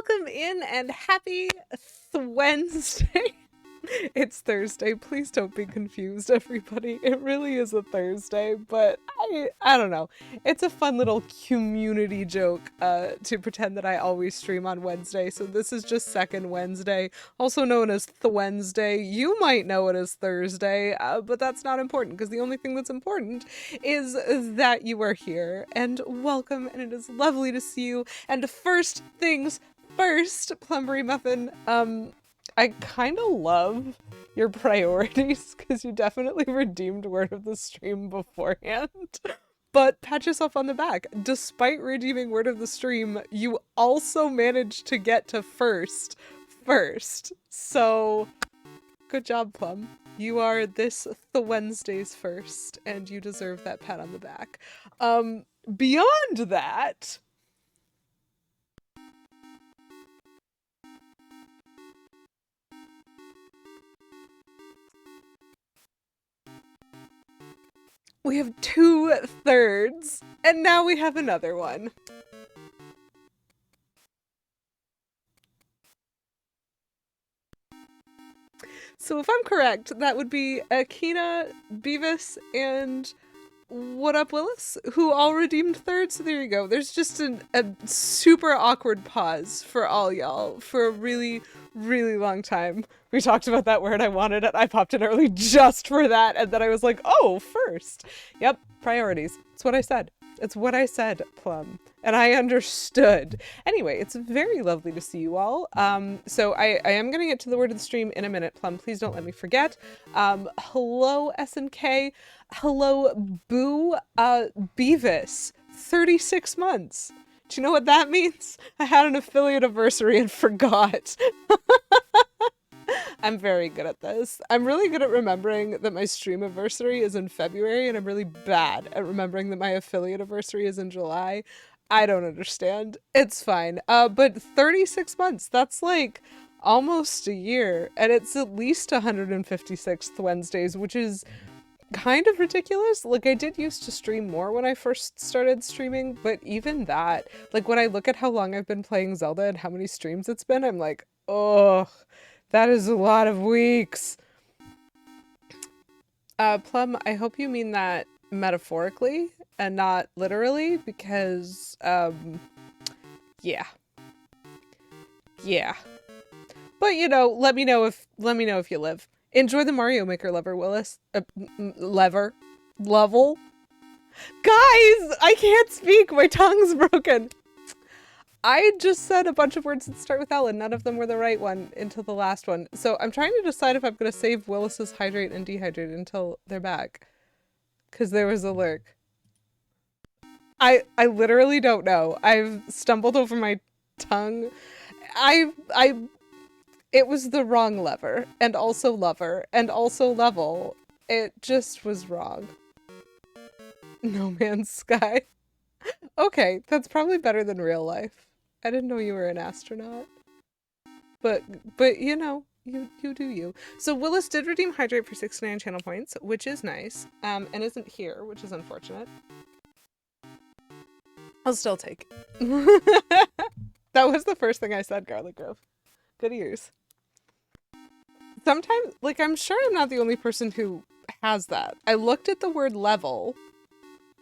welcome in and happy Wednesday. It's Thursday. Please don't be confused, everybody. It really is a Thursday, but I don't know. It's a fun little community joke to pretend that I always stream on Wednesday. So this is just second Wednesday, also known as Wednesday. You might know it as Thursday, but that's not important because the only thing that's important is that you are here. And welcome, and it is lovely to see you. And first things first, Plumbery Muffin, I kind of love your priorities because you definitely redeemed Word of the Stream beforehand. But pat yourself on the back. Despite redeeming Word of the Stream, you also managed to get to first. So, good job, Plum. You are this Wednesday's first, and you deserve that pat on the back. Beyond that, we have 2/3, and now we have another one. So if I'm correct, that would be Akina, Beavis, and What Up Willis, who all redeemed third. So there you go. There's just a super awkward pause for all y'all for a really, really long time. We talked about that word. I wanted it. I popped in early just for that. And then I was like, oh, first. Yep, priorities. It's what I said. It's what I said, Plum. And I understood. Anyway, it's very lovely to see you all. So I am going to get to the word of the stream in a minute, Plum. Please don't let me forget. Hello, SNK. Hello, Boo. Beavis. 36 months. Do you know what that means? I had an affiliate anniversary and forgot. I'm very good at this. I'm really good at remembering that my stream anniversary is in February, and I'm really bad at remembering that my affiliate anniversary is in July. I don't understand. It's fine. But 36 months, that's like almost a year, and it's at least 156th Wednesdays, which is kind of ridiculous. Like, I did used to stream more when I first started streaming, but even that, like, when I look at how long I've been playing Zelda and how many streams it's been, I'm like, oh, that is a lot of weeks. Plum, I hope you mean that metaphorically and not literally, because, yeah. Yeah. But, you know, let me know if you live. Enjoy the Mario Maker lever, Willis. Level. Guys, I can't speak. My tongue's broken. I just said a bunch of words that start with L and none of them were the right one until the last one. So I'm trying to decide if I'm going to save Willis's hydrate and dehydrate until they're back. Because there was a lurk. I literally don't know. I've stumbled over my tongue. It was the wrong lever, and also lover, and also level. It just was wrong. No Man's Sky. Okay, that's probably better than real life. I didn't know you were an astronaut. But you know, you do you. So Willis did redeem Hydrate for 69 channel points, which is nice, and isn't here, which is unfortunate. I'll still take it. That was the first thing I said, Garlic Grove. Good ears. Sometimes, like, I'm sure I'm not the only person who has that. I looked at the word level,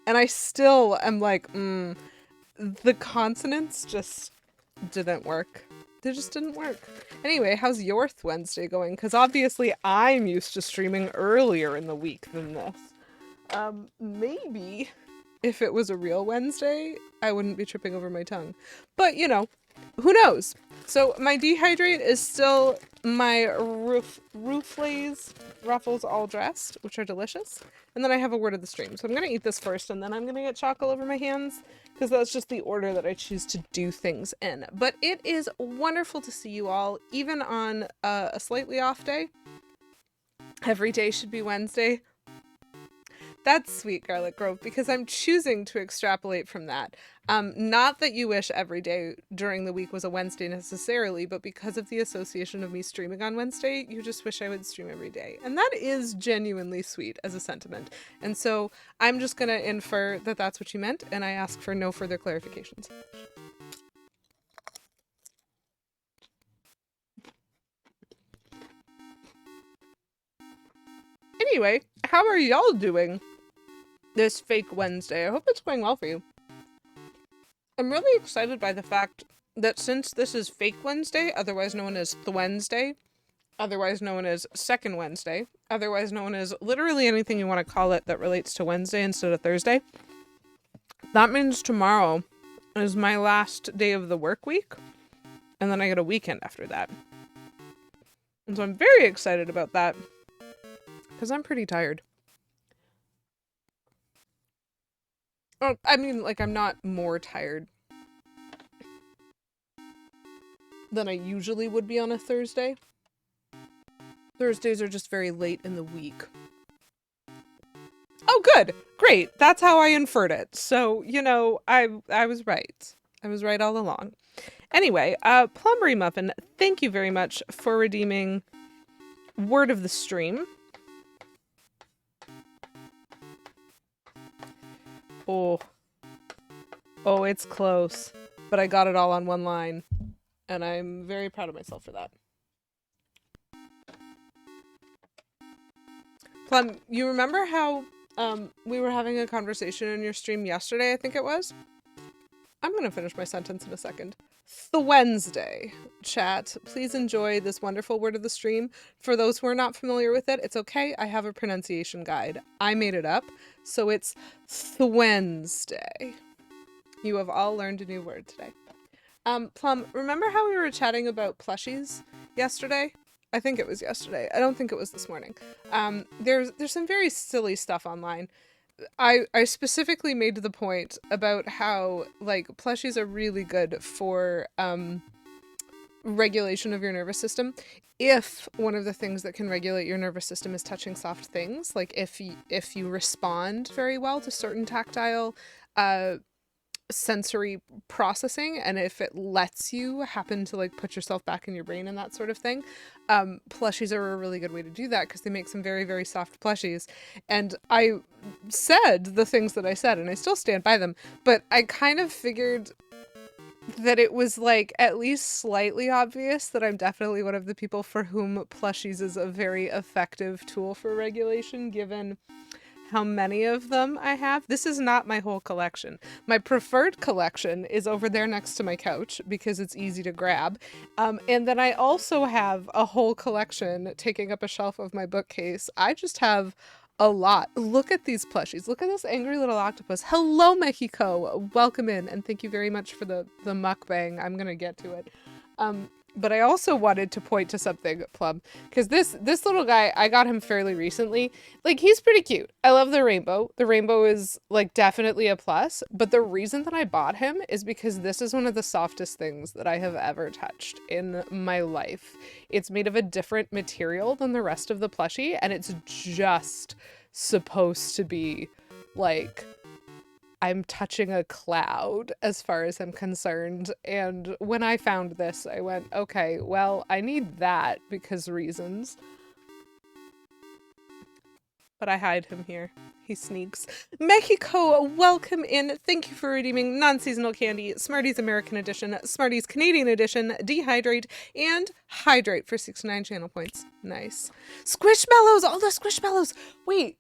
and I still am like, the consonants just didn't work. They just didn't work. Anyway, how's your Wednesday going? Because obviously I'm used to streaming earlier in the week than this. Maybe if it was a real Wednesday, I wouldn't be tripping over my tongue. But, you know, who knows? So my dehydrate is still my Rouflays Ruffles all dressed, which are delicious. And then I have a word of the stream. So I'm going to eat this first, and then I'm going to get chalk all over my hands, because that's just the order that I choose to do things in. But it is wonderful to see you all, even on a slightly off day. Every day should be Wednesday. That's sweet, Garlic Grove, because I'm choosing to extrapolate from that. Not that you wish every day during the week was a Wednesday necessarily, but because of the association of me streaming on Wednesday, you just wish I would stream every day. And that is genuinely sweet as a sentiment. And so I'm just going to infer that that's what you meant, and I ask for no further clarifications. Anyway, how are y'all doing this fake Wednesday? I hope it's going well for you. I'm really excited by the fact that since this is fake Wednesday, otherwise known as Wednesday, otherwise known as Second Wednesday, otherwise known as literally anything you want to call it that relates to Wednesday instead of Thursday, that means tomorrow is my last day of the work week, and then I get a weekend after that. And so I'm very excited about that, because I'm pretty tired. Oh, I mean, like, I'm not more tired than I usually would be on a Thursday. Thursdays are just very late in the week. Oh, good. Great. That's how I inferred it. So, you know, I was right. I was right all along. Anyway, Plumbery Muffin, thank you very much for redeeming Word of the Stream. Oh, it's close, but I got it all on one line, and I'm very proud of myself for that. Plum, you remember how we were having a conversation in your stream yesterday, I think it was? I'm gonna finish my sentence in a second. Wednesday, chat. Please enjoy this wonderful word of the stream. For those who are not familiar with it, it's okay. I have a pronunciation guide. I made it up, so it's Wednesday. You have all learned a new word today. Plum, remember how we were chatting about plushies yesterday? I think it was yesterday. I don't think it was this morning. There's some very silly stuff online. I specifically made the point about how, like, plushies are really good for regulation of your nervous system. If one of the things that can regulate your nervous system is touching soft things, like if you respond very well to certain tactile sensory processing, and if it lets you happen to like put yourself back in your brain and that sort of thing, plushies are a really good way to do that because they make some very, very soft plushies. And I said the things that I said, and I still stand by them, but I kind of figured that it was like at least slightly obvious that I'm definitely one of the people for whom plushies is a very effective tool for regulation, given how many of them I have. This is not my whole collection. My preferred collection is over there next to my couch because it's easy to grab. And then I also have a whole collection taking up a shelf of my bookcase. I just have a lot. Look at these plushies. Look at this angry little octopus. Hello, Mexico. Welcome in, and thank you very much for the mukbang. I'm gonna get to it. But I also wanted to point to something, Plum, because this little guy, I got him fairly recently. Like, he's pretty cute. I love the rainbow. The rainbow is, like, definitely a plus. But the reason that I bought him is because this is one of the softest things that I have ever touched in my life. It's made of a different material than the rest of the plushie, and it's just supposed to be, like, I'm touching a cloud as far as I'm concerned. And when I found this, I went, okay, well, I need that because reasons. But I hide him here. He sneaks. Mexico, welcome in. Thank you for redeeming non-seasonal candy, Smarties American Edition, Smarties Canadian Edition, Dehydrate, and Hydrate for 69 channel points. Nice. Squishmallows, all the Squishmallows. Wait.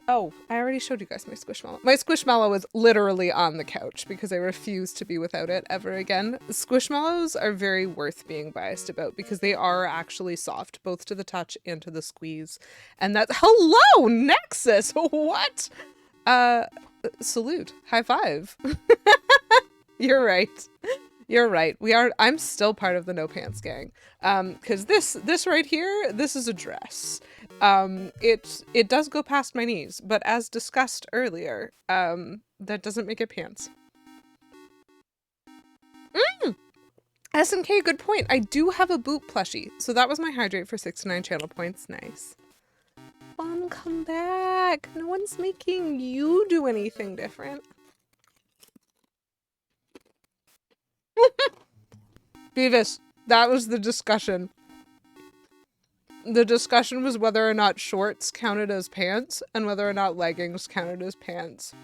Oh, I already showed you guys my Squishmallow. My Squishmallow is literally on the couch because I refuse to be without it ever again. Squishmallows are very worth being biased about because they are actually soft, both to the touch and to the squeeze. And that's— hello, Nexus! What? Salute. High five. You're right. You're right. I'm still part of the No Pants gang. Because this right here, this is a dress. It does go past my knees, but as discussed earlier, that doesn't make it pants. SNK, good point. I do have a boot plushie, so that was my Hydrate for 69 channel points. Nice. Come back. No one's making you do anything different. Beavis, that was the discussion. The discussion was whether or not shorts counted as pants and whether or not leggings counted as pants.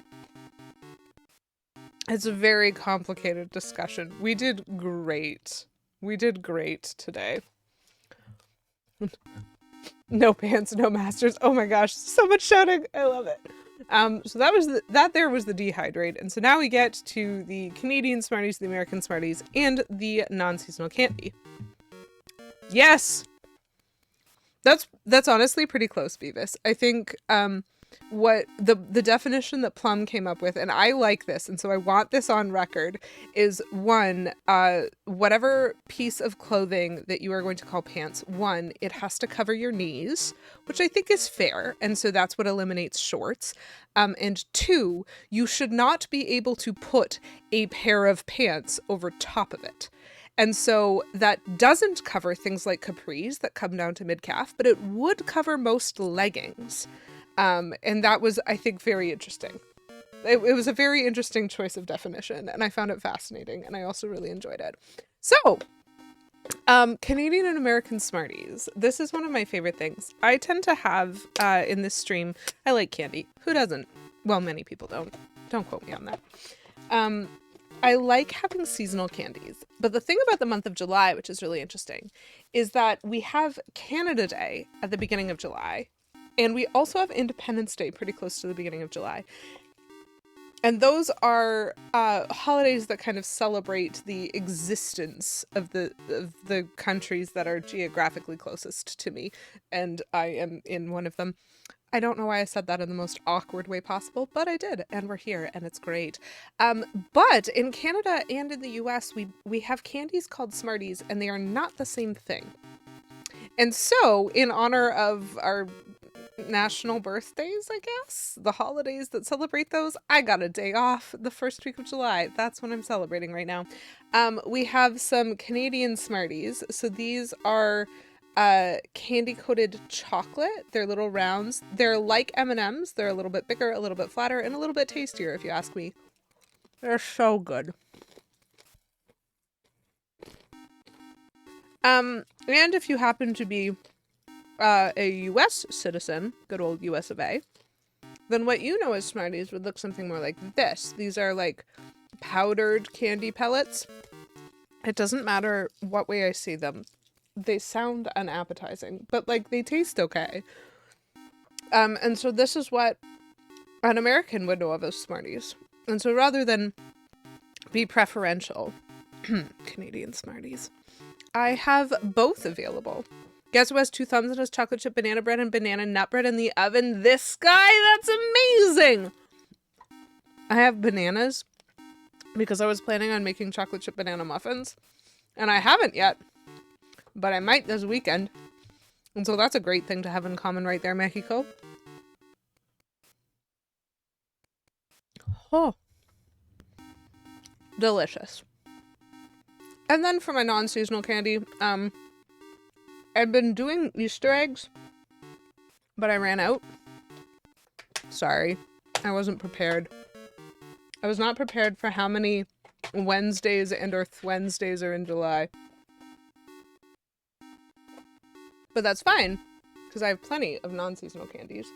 It's a very complicated discussion. We did great. We did great today. No pants, no masters. Oh my gosh, so much shouting. I love it. So that was that there was the dehydrate. And so now we get to the Canadian Smarties, the American Smarties, and the non-seasonal candy. Yes! That's honestly pretty close, Beavis. I think what the definition that Plum came up with, and I like this, and so I want this on record, is one, whatever piece of clothing that you are going to call pants, one, it has to cover your knees, which I think is fair, and so that's what eliminates shorts. And two, you should not be able to put a pair of pants over top of it. And so that doesn't cover things like capris that come down to mid-calf, but it would cover most leggings. And that was, I think, very interesting. It was a very interesting choice of definition, and I found it fascinating, and I also really enjoyed it. So, Canadian and American Smarties. This is one of my favorite things. I tend to have, in this stream, I like candy. Who doesn't? Well, many people don't. Don't quote me on that. I like having seasonal candies, but the thing about the month of July, which is really interesting, is that we have Canada Day at the beginning of July, and we also have Independence Day pretty close to the beginning of July. And those are holidays that kind of celebrate the existence of the countries that are geographically closest to me, and I am in one of them. I don't know why I said that in the most awkward way possible, but I did, and we're here, and it's great. But in Canada and in the US, we have candies called Smarties, and they are not the same thing. And so, in honor of our national birthdays, I guess, the holidays that celebrate those, I got a day off the first week of July. That's what I'm celebrating right now. We have some Canadian Smarties. So these are candy coated chocolate. They're little rounds. They're like M&Ms. They're a little bit bigger, a little bit flatter, and a little bit tastier, if you ask me. They're so good. And if you happen to be a US citizen, good old US of A, then what you know as Smarties would look something more like this. These are like powdered candy pellets. It doesn't matter what way I see them. They sound unappetizing, but like they taste okay. And so this is what an American would know of as Smarties. And so rather than be preferential, Canadian Smarties, I have both available. Guess who has 2 thumbs and has chocolate chip banana bread and banana nut bread in the oven? This guy? That's amazing! I have bananas because I was planning on making chocolate chip banana muffins, and I haven't yet, but I might this weekend. And so that's a great thing to have in common right there, Mexico. Oh. Delicious. And then for my non-seasonal candy, I've been doing Easter eggs, but I ran out. Sorry, I wasn't prepared. I was not prepared for how many Wednesdays and or Wednesdays are in July. But that's fine, because I have plenty of non-seasonal candies.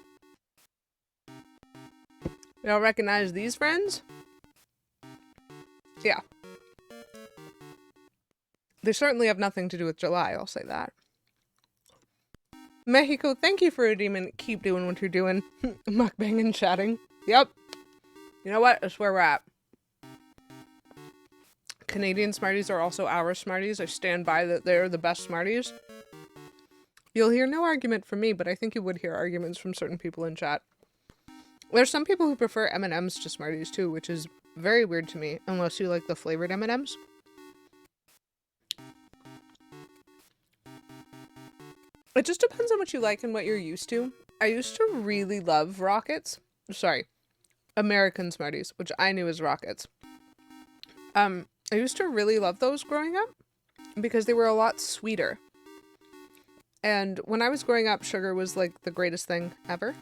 Y'all recognize these friends? Yeah. They certainly have nothing to do with July, I'll say that. Mexico, thank you for redeeming. Keep doing what you're doing. Mukbang and chatting. Yep. You know what? That's where we're at. Canadian Smarties are also our Smarties. I stand by that they're the best Smarties. You'll hear no argument from me, but I think you would hear arguments from certain people in chat. There's some people who prefer M&Ms to Smarties too, which is very weird to me, unless you like the flavored M&Ms. It just depends on what you like and what you're used to. I used to really love Rockets. Sorry, American Smarties, which I knew as Rockets. I used to really love those growing up because they were a lot sweeter. And when I was growing up, sugar was like the greatest thing ever.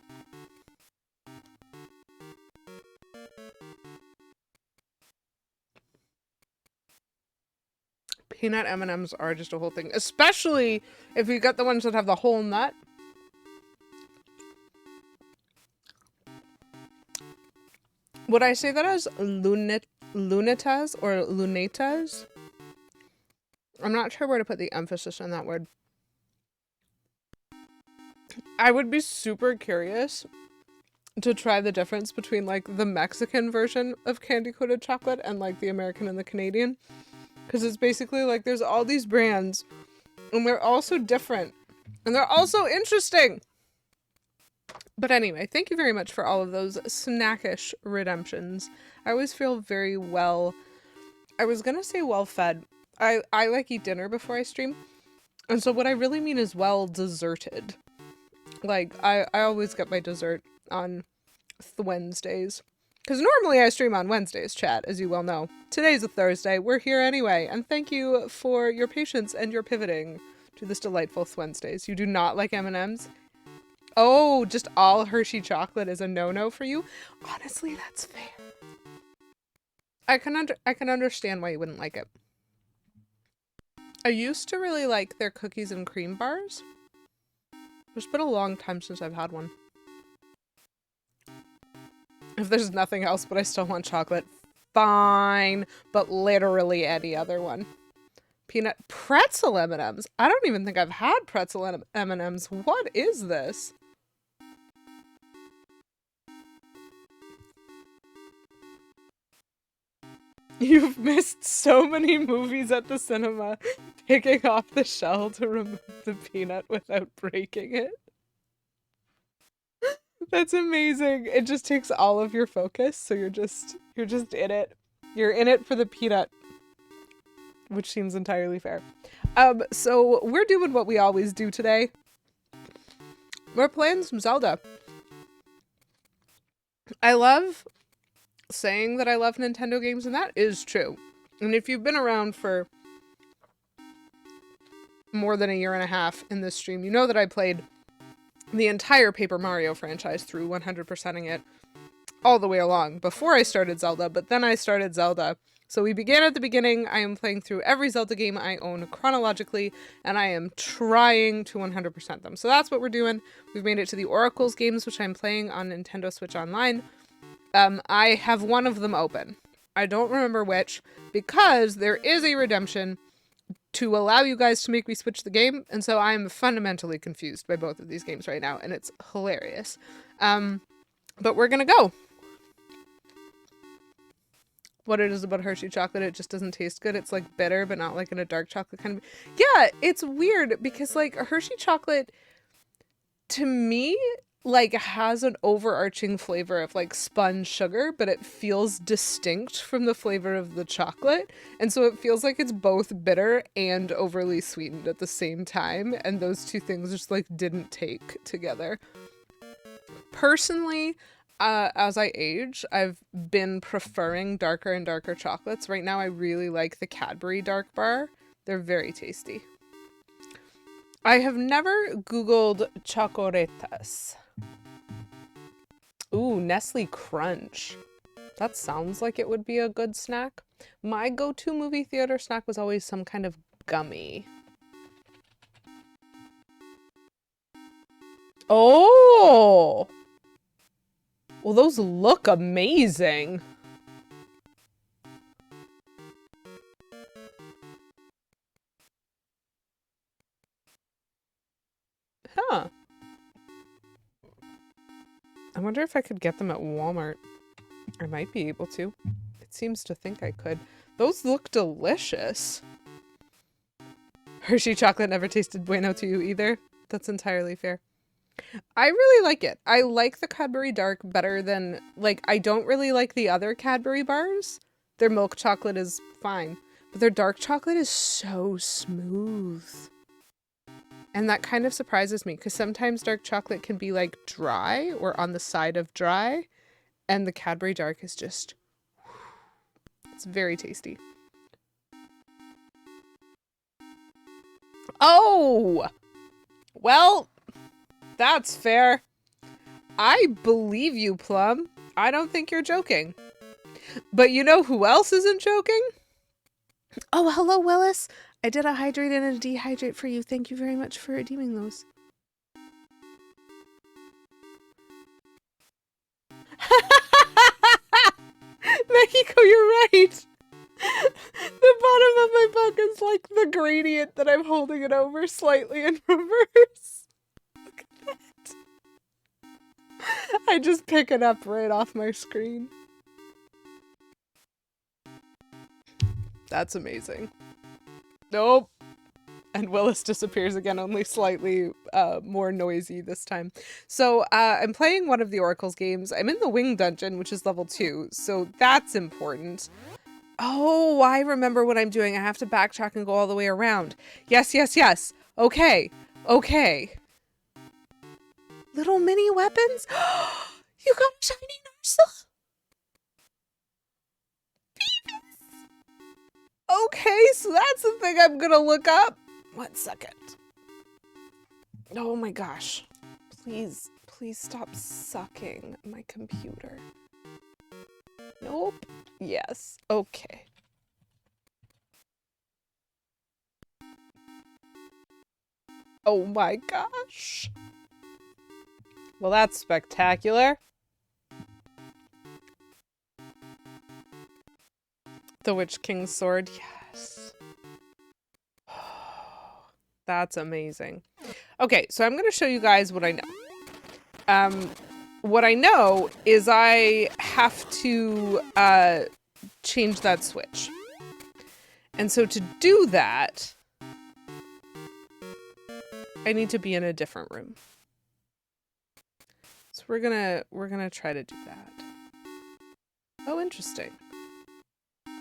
Peanut M&Ms are just a whole thing, especially if you get the ones that have the whole nut. Would I say that as lunetas or lunetas? I'm not sure where to put the emphasis on that word. I would be super curious to try the difference between like the Mexican version of candy coated chocolate and like the American and the Canadian, because it's basically like there's all these brands and they're all so different and they're all so interesting. But anyway, thank you very much for all of those snackish redemptions. I always feel very well, I was gonna say well fed. I like eat dinner before I stream, and so what I really mean is well deserted. Like I always get my dessert on Wednesdays. Because normally I stream on Wednesdays, chat, as you well know. Today's a Thursday. We're here anyway. And thank you for your patience and your pivoting to this delightful Wednesdays. You do not like M&Ms? Oh, just all Hershey chocolate is a no-no for you? Honestly, that's fair. I can understand why you wouldn't like it. I used to really like their cookies and cream bars. It's been a long time since I've had one. If there's nothing else but I still want chocolate, fine, but literally any other one. Peanut pretzel M&Ms. I don't even think I've had pretzel M&Ms. What is this? You've missed so many movies at the cinema, picking off the shell to remove the peanut without breaking it. That's amazing. It just takes all of your focus, so you're just in it. You're in it for the peanut, which seems entirely fair. So we're doing what we always do today. We're playing some Zelda. I love saying that I love Nintendo games, and that is true. And if you've been around for more than a year and a half in this stream, you know that I played the entire Paper Mario franchise through 100%ing it all the way along before I started Zelda, but then I started Zelda. So we began at the beginning. I am playing through every Zelda game I own chronologically, and I am trying to 100% them. So that's what we're doing. We've made it to the Oracles games, which I'm playing on Nintendo Switch Online. I have one of them open. I don't remember which, because there is a redemption to allow you guys to make me switch the game, and so I'm fundamentally confused by both of these games right now, and it's hilarious. But we're gonna go. What it is about Hershey chocolate, it just doesn't taste good. It's like bitter, but not like in a dark chocolate kind of... Yeah, it's weird, because like Hershey chocolate, to me, like has an overarching flavor of like spun sugar, but it feels distinct from the flavor of the chocolate. And so it feels like it's both bitter and overly sweetened at the same time. And those two things just like didn't take together. Personally, as I age, I've been preferring darker and darker chocolates. Right now, I really like the Cadbury Dark Bar. They're very tasty. I have never Googled chocoretas. Ooh, Nestle Crunch. That sounds like it would be a good snack. My go-to movie theater snack was always some kind of gummy. Oh! Well, those look amazing. Huh. I wonder if I could get them at Walmart. I might be able to. It seems to think I could. Those look delicious. Hershey chocolate never tasted bueno to you either. That's entirely fair. I really like it. I like the Cadbury Dark better than, like, I don't really like the other Cadbury bars. Their milk chocolate is fine, but their dark chocolate is so smooth. And that kind of surprises me, because sometimes dark chocolate can be like dry or on the side of dry, and the Cadbury Dark is just, it's very tasty. Oh! Well, that's fair. I believe you, Plum. I don't think you're joking. But you know who else isn't joking? Oh, hello, Willis. I did a hydrate and a dehydrate for you. Thank you very much for redeeming those. Mexico, you're right. The bottom of my book is like the gradient that I'm holding it over slightly in reverse. Look at that. I just pick it up right off my screen. That's amazing. Nope. And Willis disappears again, only slightly more noisy this time. So I'm playing one of the Oracle's games. I'm in the Wing Dungeon, which is level 2, so that's important. Oh, I remember what I'm doing. I have to backtrack and go all the way around. Yes, yes, yes. Okay, okay. Little mini weapons? You got a shiny Narsil? Okay, so that's the thing I'm gonna look up. 1 second. Oh my gosh. Please, please stop sucking my computer. Nope. Yes. Okay. Oh my gosh. Well, that's spectacular. The Witch King's sword. Yes. That's amazing. Okay, so I'm going to show you guys what I know. What I know is I have to change that switch. And so to do that, I need to be in a different room. So we're gonna try to do that. Oh, interesting. I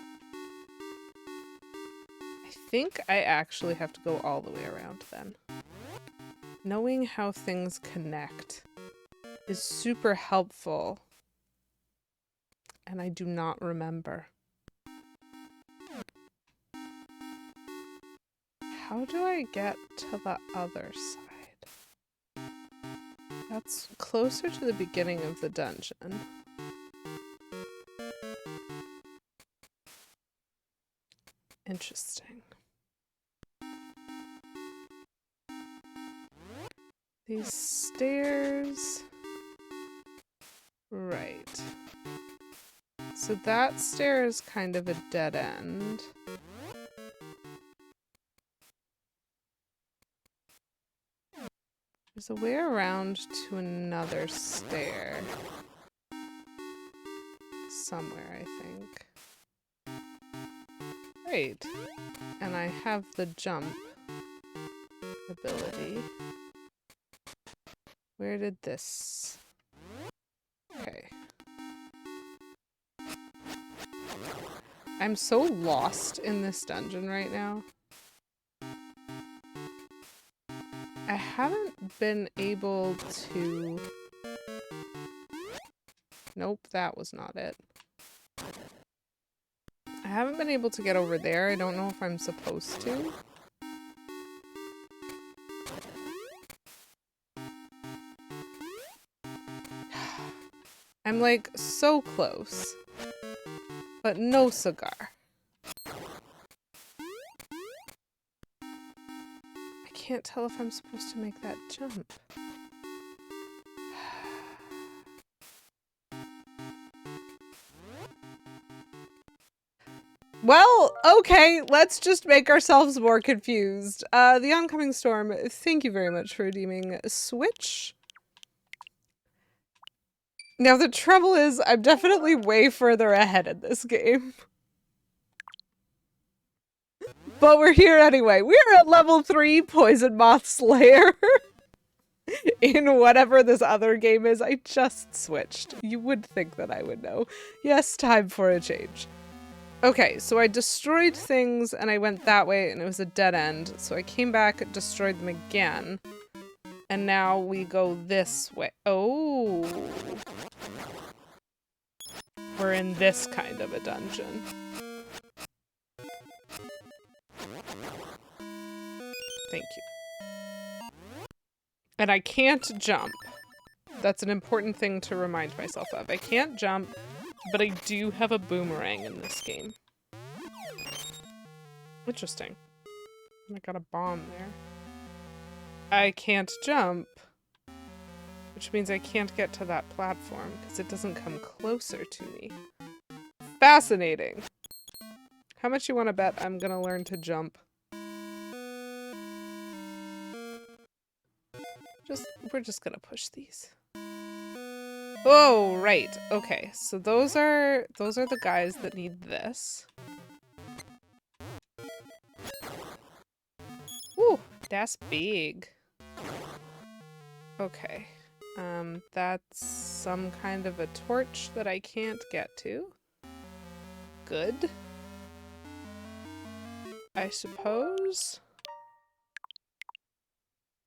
think I actually have to go all the way around then. Knowing how things connect is super helpful. And I do not remember. How do I get to the other side? That's closer to the beginning of the dungeon. Interesting. These stairs. Right. So that stair is kind of a dead end. There's a way around to another stair. Somewhere, I think. Great. And I have the jump ability. Where did this... Okay. I'm so lost in this dungeon right now. I haven't been able to... Nope, that was not it. I haven't been able to get over there. I don't know if I'm supposed to. I'm like so close, but no cigar. I can't tell if I'm supposed to make that jump. Well, okay, let's just make ourselves more confused. The oncoming storm, thank you very much for redeeming Switch. Now the trouble is, I'm definitely way further ahead in this game. But we're here anyway. We're at level 3, Poison Moth's Lair. In whatever this other game is, I just switched. You would think that I would know. Yes, time for a change. Okay, so I destroyed things and I went that way and it was a dead end. So I came back, destroyed them again. And now we go this way. Oh. We're in this kind of a dungeon. Thank you. And I can't jump. That's an important thing to remind myself of. I can't jump, but I do have a boomerang in this game. Interesting. I got a bomb there. I can't jump, which means I can't get to that platform because it doesn't come closer to me. Fascinating. How much you want to bet I'm gonna learn to jump? We're just gonna push these. Oh, right. Okay, so those are the guys that need this. Ooh, that's big. Okay. That's some kind of a torch that I can't get to. Good. I suppose.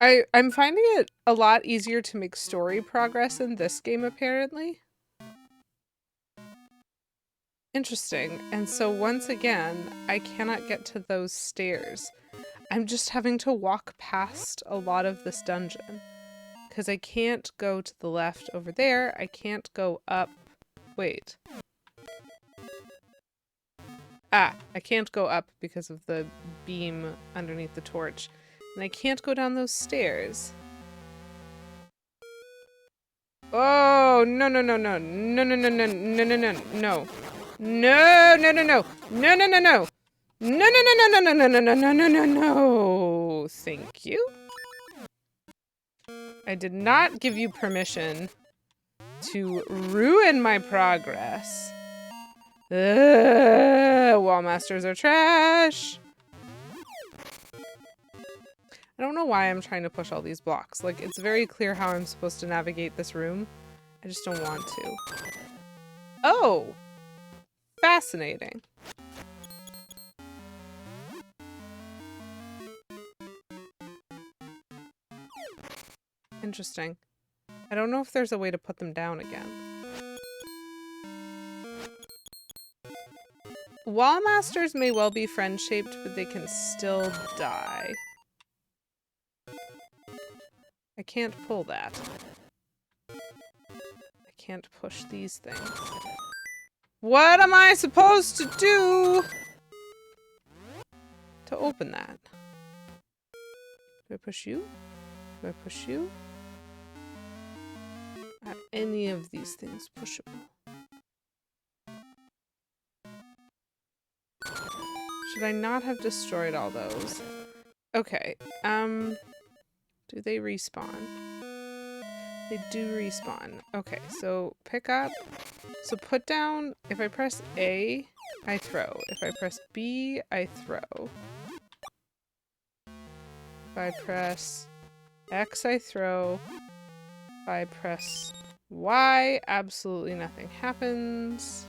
I'm finding it a lot easier to make story progress in this game, apparently. Interesting. And so once again, I cannot get to those stairs. I'm just having to walk past a lot of this dungeon. Because I can't go to the left over there. I can't go up. Wait. Ah, I can't go up because of the beam underneath the torch. And I can't go down those stairs. Oh, no, no, no, no. No, no, no, no, no, no, no, no. No, no, no, no. No, no, no, no. No, no, no, no, no, no, no, no, no, no, no, no. Thank you. I did not give you permission to ruin my progress. Wall masters are trash. I don't know why I'm trying to push all these blocks. Like, it's very clear how I'm supposed to navigate this room. I just don't want to. Oh! Fascinating. Interesting. I don't know if there's a way to put them down again. Wall masters may well be friend-shaped, but they can still die. I can't pull that. I can't push these things. What am I supposed to do to open that? Do I push you? Do I push you? Are any of these things pushable? Should I not have destroyed all those? Okay, do they respawn? They do respawn. Okay, so pick up. So put down, if I press A, I throw. If I press B, I throw. If I press X, I throw. If I press Y, absolutely nothing happens.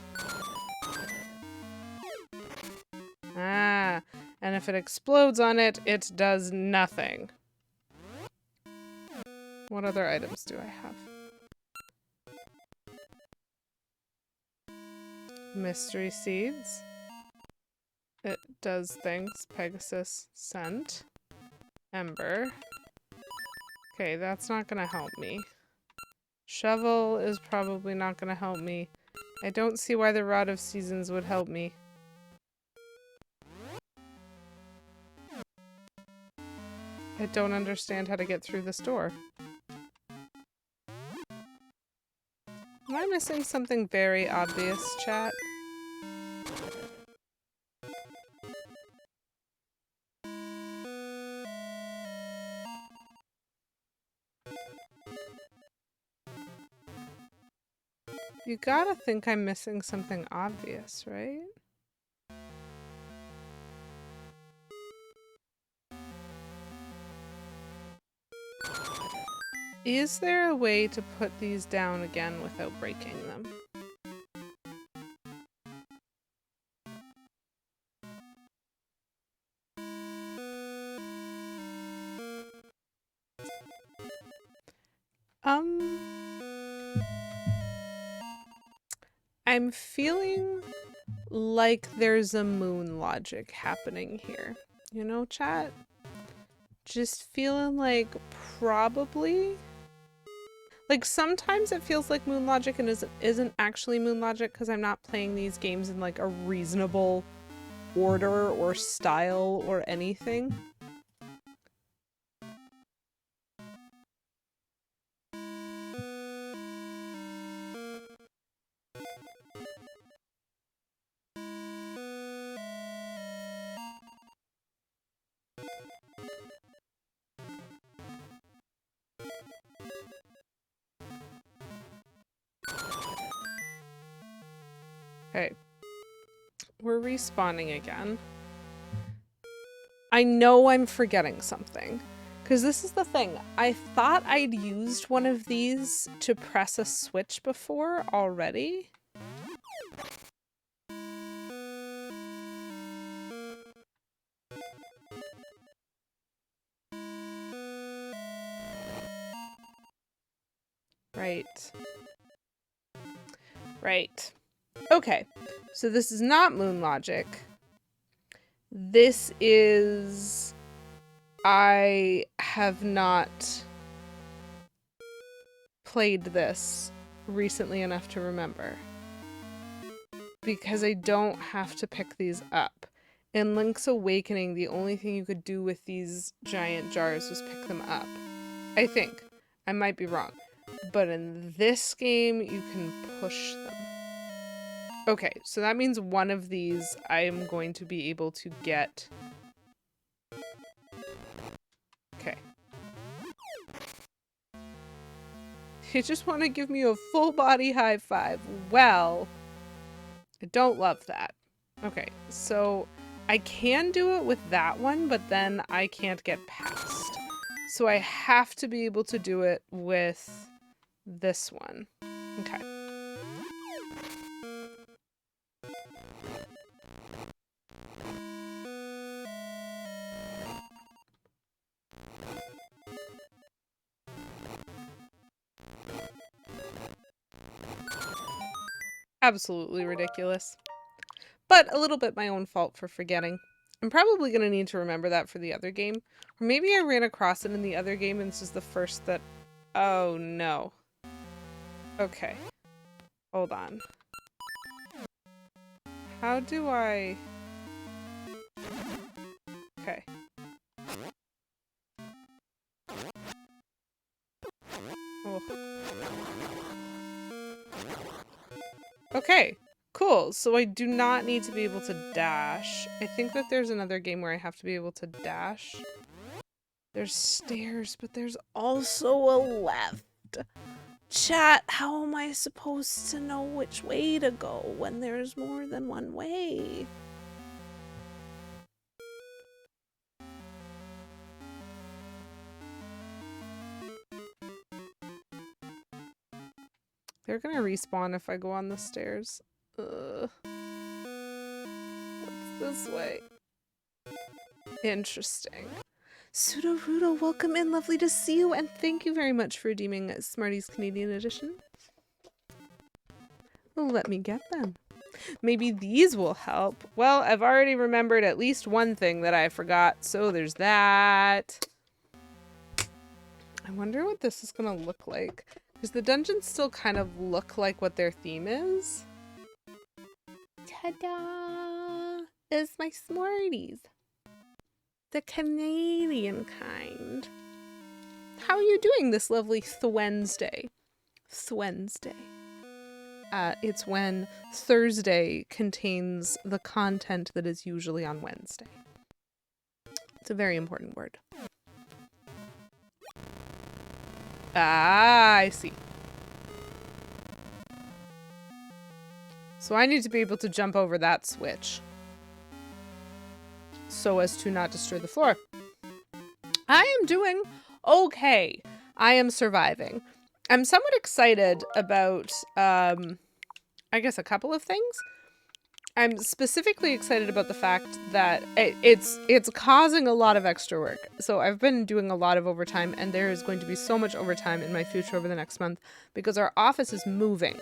Ah, and if it explodes on it, it does nothing. What other items do I have? Mystery seeds. It does things. Pegasus scent. Ember. Okay, that's not gonna help me. Shovel is probably not gonna help me. I don't see why the Rod of Seasons would help me. I don't understand how to get through this door. Am I missing something very obvious, chat? You gotta think I'm missing something obvious, right? Is there a way to put these down again without breaking them? I'm feeling like there's a moon logic happening here. You know, chat? Just feeling like probably. Like, sometimes it feels like moon logic and isn't actually moon logic because I'm not playing these games in like a reasonable order or style or anything. Okay. We're respawning again. I know I'm forgetting something. Because this is the thing. I thought I'd used one of these to press a switch before already. Right. Right. Okay. So this is not moon logic. This is... I have not played this recently enough to remember. Because I don't have to pick these up. In Link's Awakening, the only thing you could do with these giant jars was pick them up. I think. I might be wrong. But in this game, you can push them. Okay, so that means one of these I am going to be able to get. Okay. You just want to give me a full body high five. Well, I don't love that. Okay, so I can do it with that one, but then I can't get past. So I have to be able to do it with this one. Okay. Absolutely ridiculous. But a little bit my own fault for forgetting. I'm probably going to need to remember that for the other game. Or maybe I ran across it in the other game and this is the first that... Oh, no. Okay. Hold on. How do I... Okay. Oh. Okay. Cool. So I do not need to be able to dash. I think that there's another game where I have to be able to dash. There's stairs, but there's also a left. Chat, how am I supposed to know which way to go when there's more than one way? They're gonna respawn if I go on the stairs. What's this way? Interesting. Pseudo-Rudo, welcome in. Lovely to see you, and thank you very much for redeeming Smarties Canadian Edition. Let me get them. Maybe these will help. Well, I've already remembered at least one thing that I forgot, so there's that. I wonder what this is gonna look like. Because the dungeons still kind of look like what their theme is. Ta-da! It's my Smarties. The Canadian kind. How are you doing this lovely Wednesday? Wednesday. It's when Thursday contains the content that is usually on Wednesday. It's a very important word. Ah, I see. So I need to be able to jump over that switch so as to not destroy the floor. I am doing okay. I am surviving. I'm somewhat excited about, I guess a couple of things. I'm specifically excited about the fact that it's causing a lot of extra work. So I've been doing a lot of overtime, and there is going to be so much overtime in my future over the next month because our office is moving.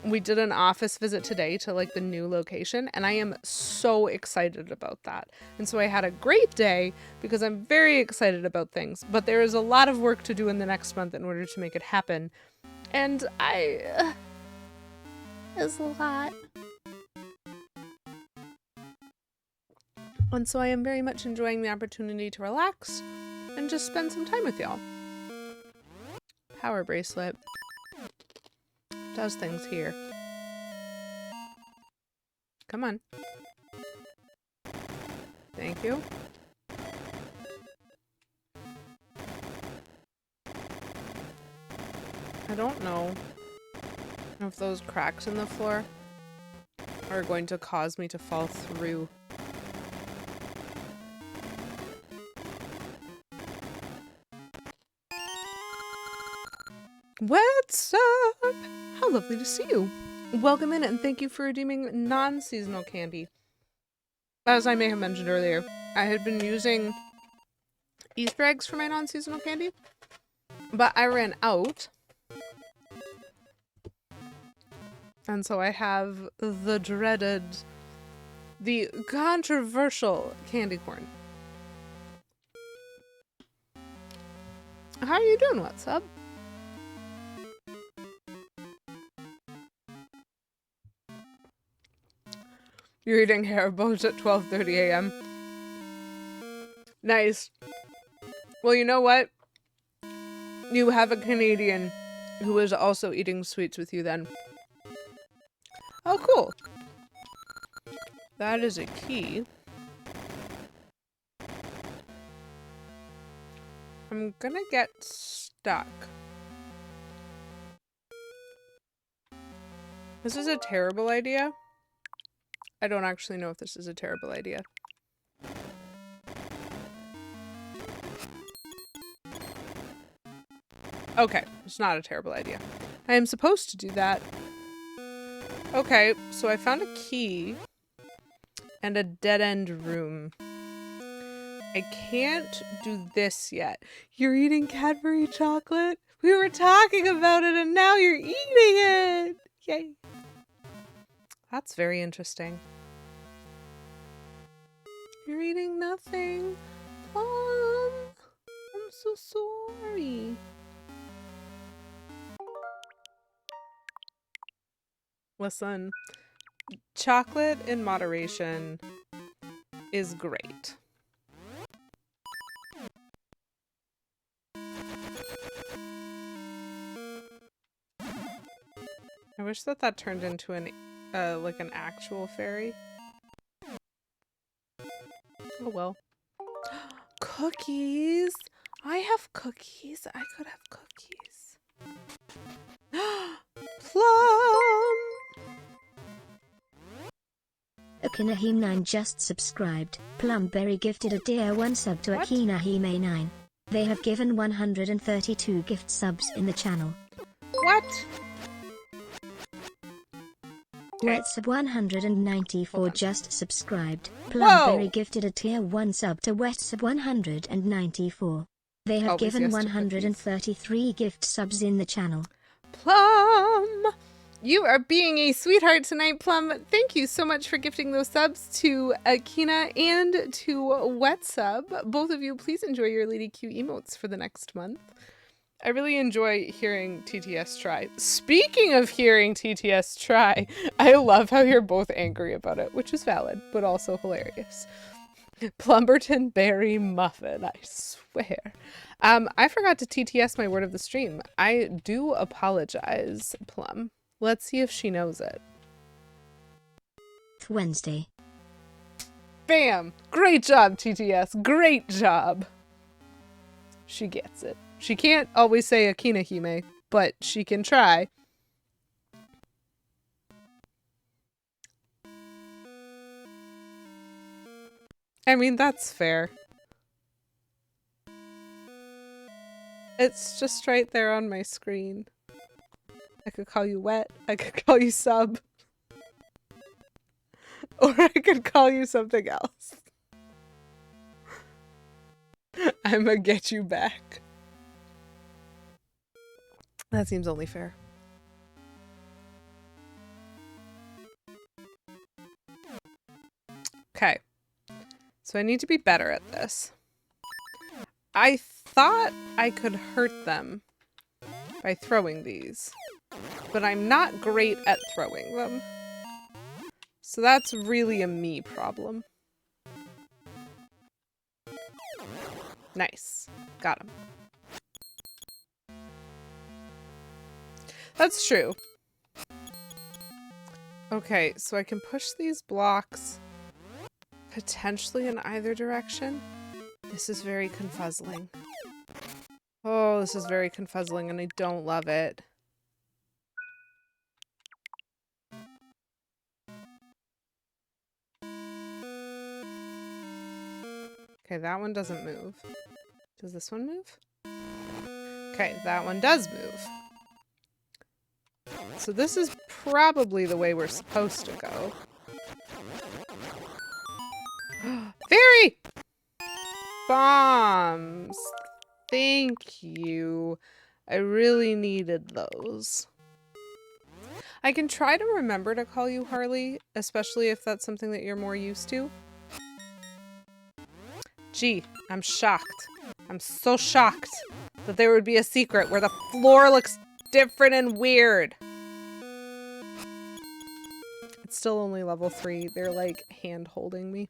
We did an office visit today to like the new location, and I am so excited about that. And so I had a great day because I'm very excited about things, but there is a lot of work to do in the next month in order to make it happen. And it's a lot. And so I am very much enjoying the opportunity to relax and just spend some time with y'all. Power bracelet. Does things here. Come on. Thank you. I don't know. if those cracks in the floor are going to cause me to fall through. What's up? How lovely to see you. Welcome in and thank you for redeeming non-seasonal candy. As I may have mentioned earlier, I had been using Easter eggs for my non-seasonal candy, but I ran out. And so I have the dreaded, the controversial candy corn. How are you doing, what's up? You're eating Haribos at 12:30 a.m. Nice. Well, you know what? You have a Canadian who is also eating sweets with you then. Oh, cool. That is a key. I'm gonna get stuck. This is a terrible idea. I don't actually know if this is a terrible idea. Okay, it's not a terrible idea. I am supposed to do that. Okay, so I found a key and a dead-end room. I can't do this yet. You're eating Cadbury chocolate? We were talking about it and now you're eating it! Yay. That's very interesting. You're eating nothing. Plum. I'm so sorry. Listen, chocolate in moderation is great. I wish that turned into an like an actual fairy. Oh well. Cookies! I have cookies. I could have cookies. Plum! Akinahime9 just subscribed. Plumberry gifted a tier 1 sub to What? Akinahime9. They have given 132 gift subs in the channel. What? Wetsub 194 just subscribed. Plumberry gifted a tier 1 sub to Wetsub 194. They have Always given yes to 133 gift subs in the channel. Plum! You are being a sweetheart tonight, Plum. Thank you so much for gifting those subs to Akina and to Wetsub. Both of you, please enjoy your Lady Q emotes for the next month. I really enjoy hearing TTS try. Speaking of hearing TTS try, I love how you're both angry about it, which is valid, but also hilarious. Plumberton Berry Muffin, I swear. I forgot to TTS my word of the stream. I do apologize, Plum. Let's see if she knows it. Wednesday. Bam! Great job, TTS. Great job. She gets it. She can't always say Akinahime, but she can try. I mean, that's fair. It's just right there on my screen. I could call you Wet. I could call you Sub. Or I could call you something else. I'ma get you back. That seems only fair. Okay. So I need to be better at this. I thought I could hurt them by throwing these, but I'm not great at throwing them. So that's really a me problem. Nice. Got him. That's true. Okay, so I can push these blocks potentially in either direction. This is very confuzzling. Oh, this is very confuzzling and I don't love it. Okay, that one doesn't move. Does this one move? Okay, that one does move. So this is probably the way we're supposed to go. Fairy! Bombs! Thank you. I really needed those. I can try to remember to call you Harley, especially if that's something that you're more used to. Gee, I'm shocked. I'm so shocked that there would be a secret where the floor looks different and weird. It's still only level 3. They're like hand-holding me.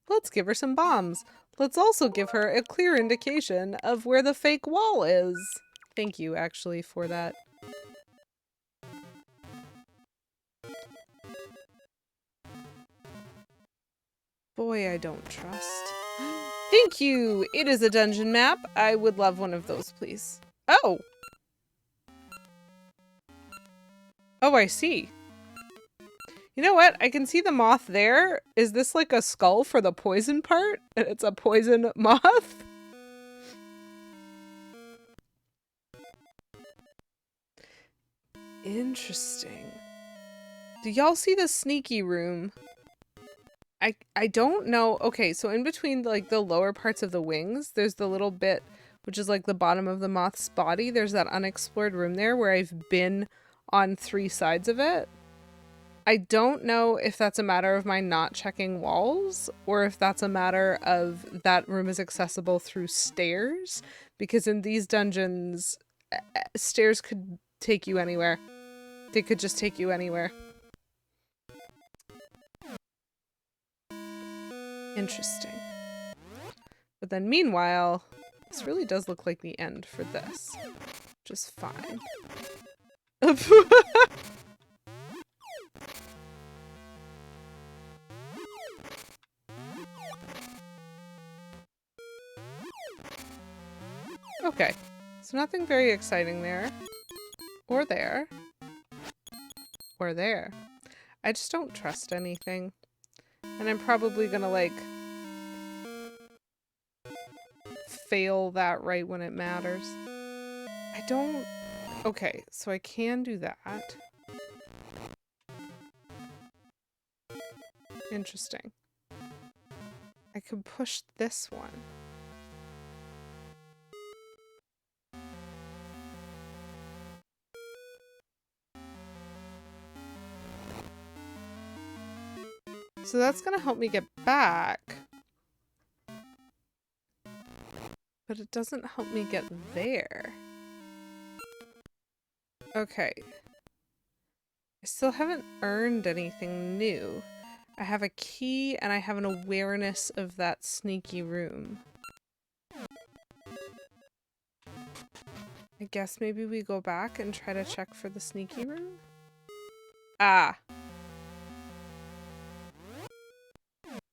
Let's give her some bombs. Let's also give her a clear indication of where the fake wall is. Thank you, actually, for that. Boy, I don't trust. Thank you! It is a dungeon map. I would love one of those, please. Oh! Oh, I see. You know what? I can see the moth there. Is this like a skull for the poison part? And it's a poison moth? Interesting. Do y'all see the sneaky room? I don't know. Okay, so in between like the lower parts of the wings, there's the little bit which is like the bottom of the moth's body. There's that unexplored room there where I've been on 3 sides of it. I don't know if that's a matter of my not checking walls or if that's a matter of that room is accessible through stairs, because in these dungeons, stairs could take you anywhere. They could just take you anywhere. Interesting. But then meanwhile, this really does look like the end for this, which is fine. Okay, so nothing very exciting there. Or there. Or there. I just don't trust anything. And I'm probably gonna, like, fail that right when it matters. I don't... Okay, so I can do that. Interesting. I could push this one. So that's gonna help me get back. But it doesn't help me get there. Okay. I still haven't earned anything new. I have a key and I have an awareness of that sneaky room. I guess maybe we go back and try to check for the sneaky room? Ah.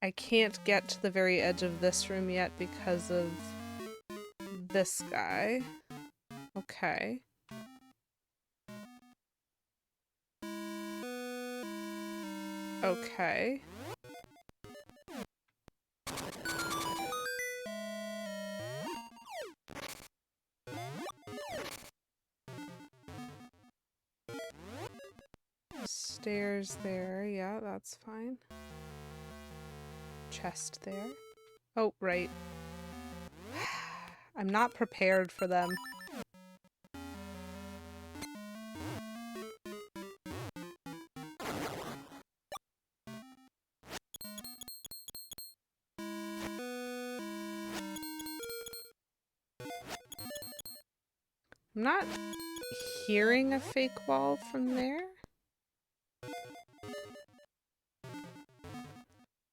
I can't get to the very edge of this room yet because of this guy. Okay. Okay. Stairs there. Yeah, that's fine. Chest there. Oh, right. I'm not prepared for them. I'm not hearing a fake wall from there.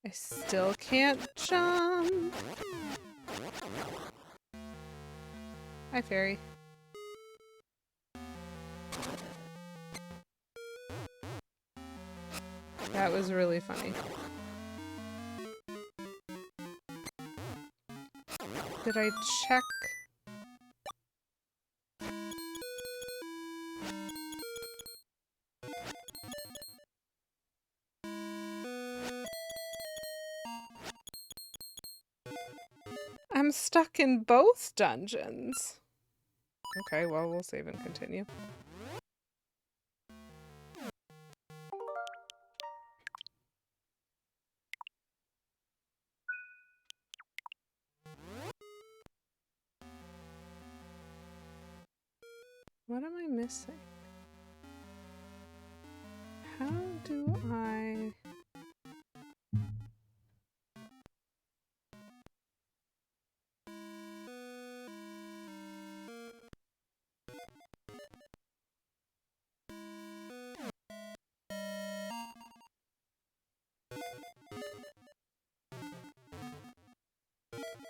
I still can't jump. Hi, fairy. That was really funny. Did I check? I'm stuck in both dungeons. Okay, well, we'll save and continue. What am I missing? How do I...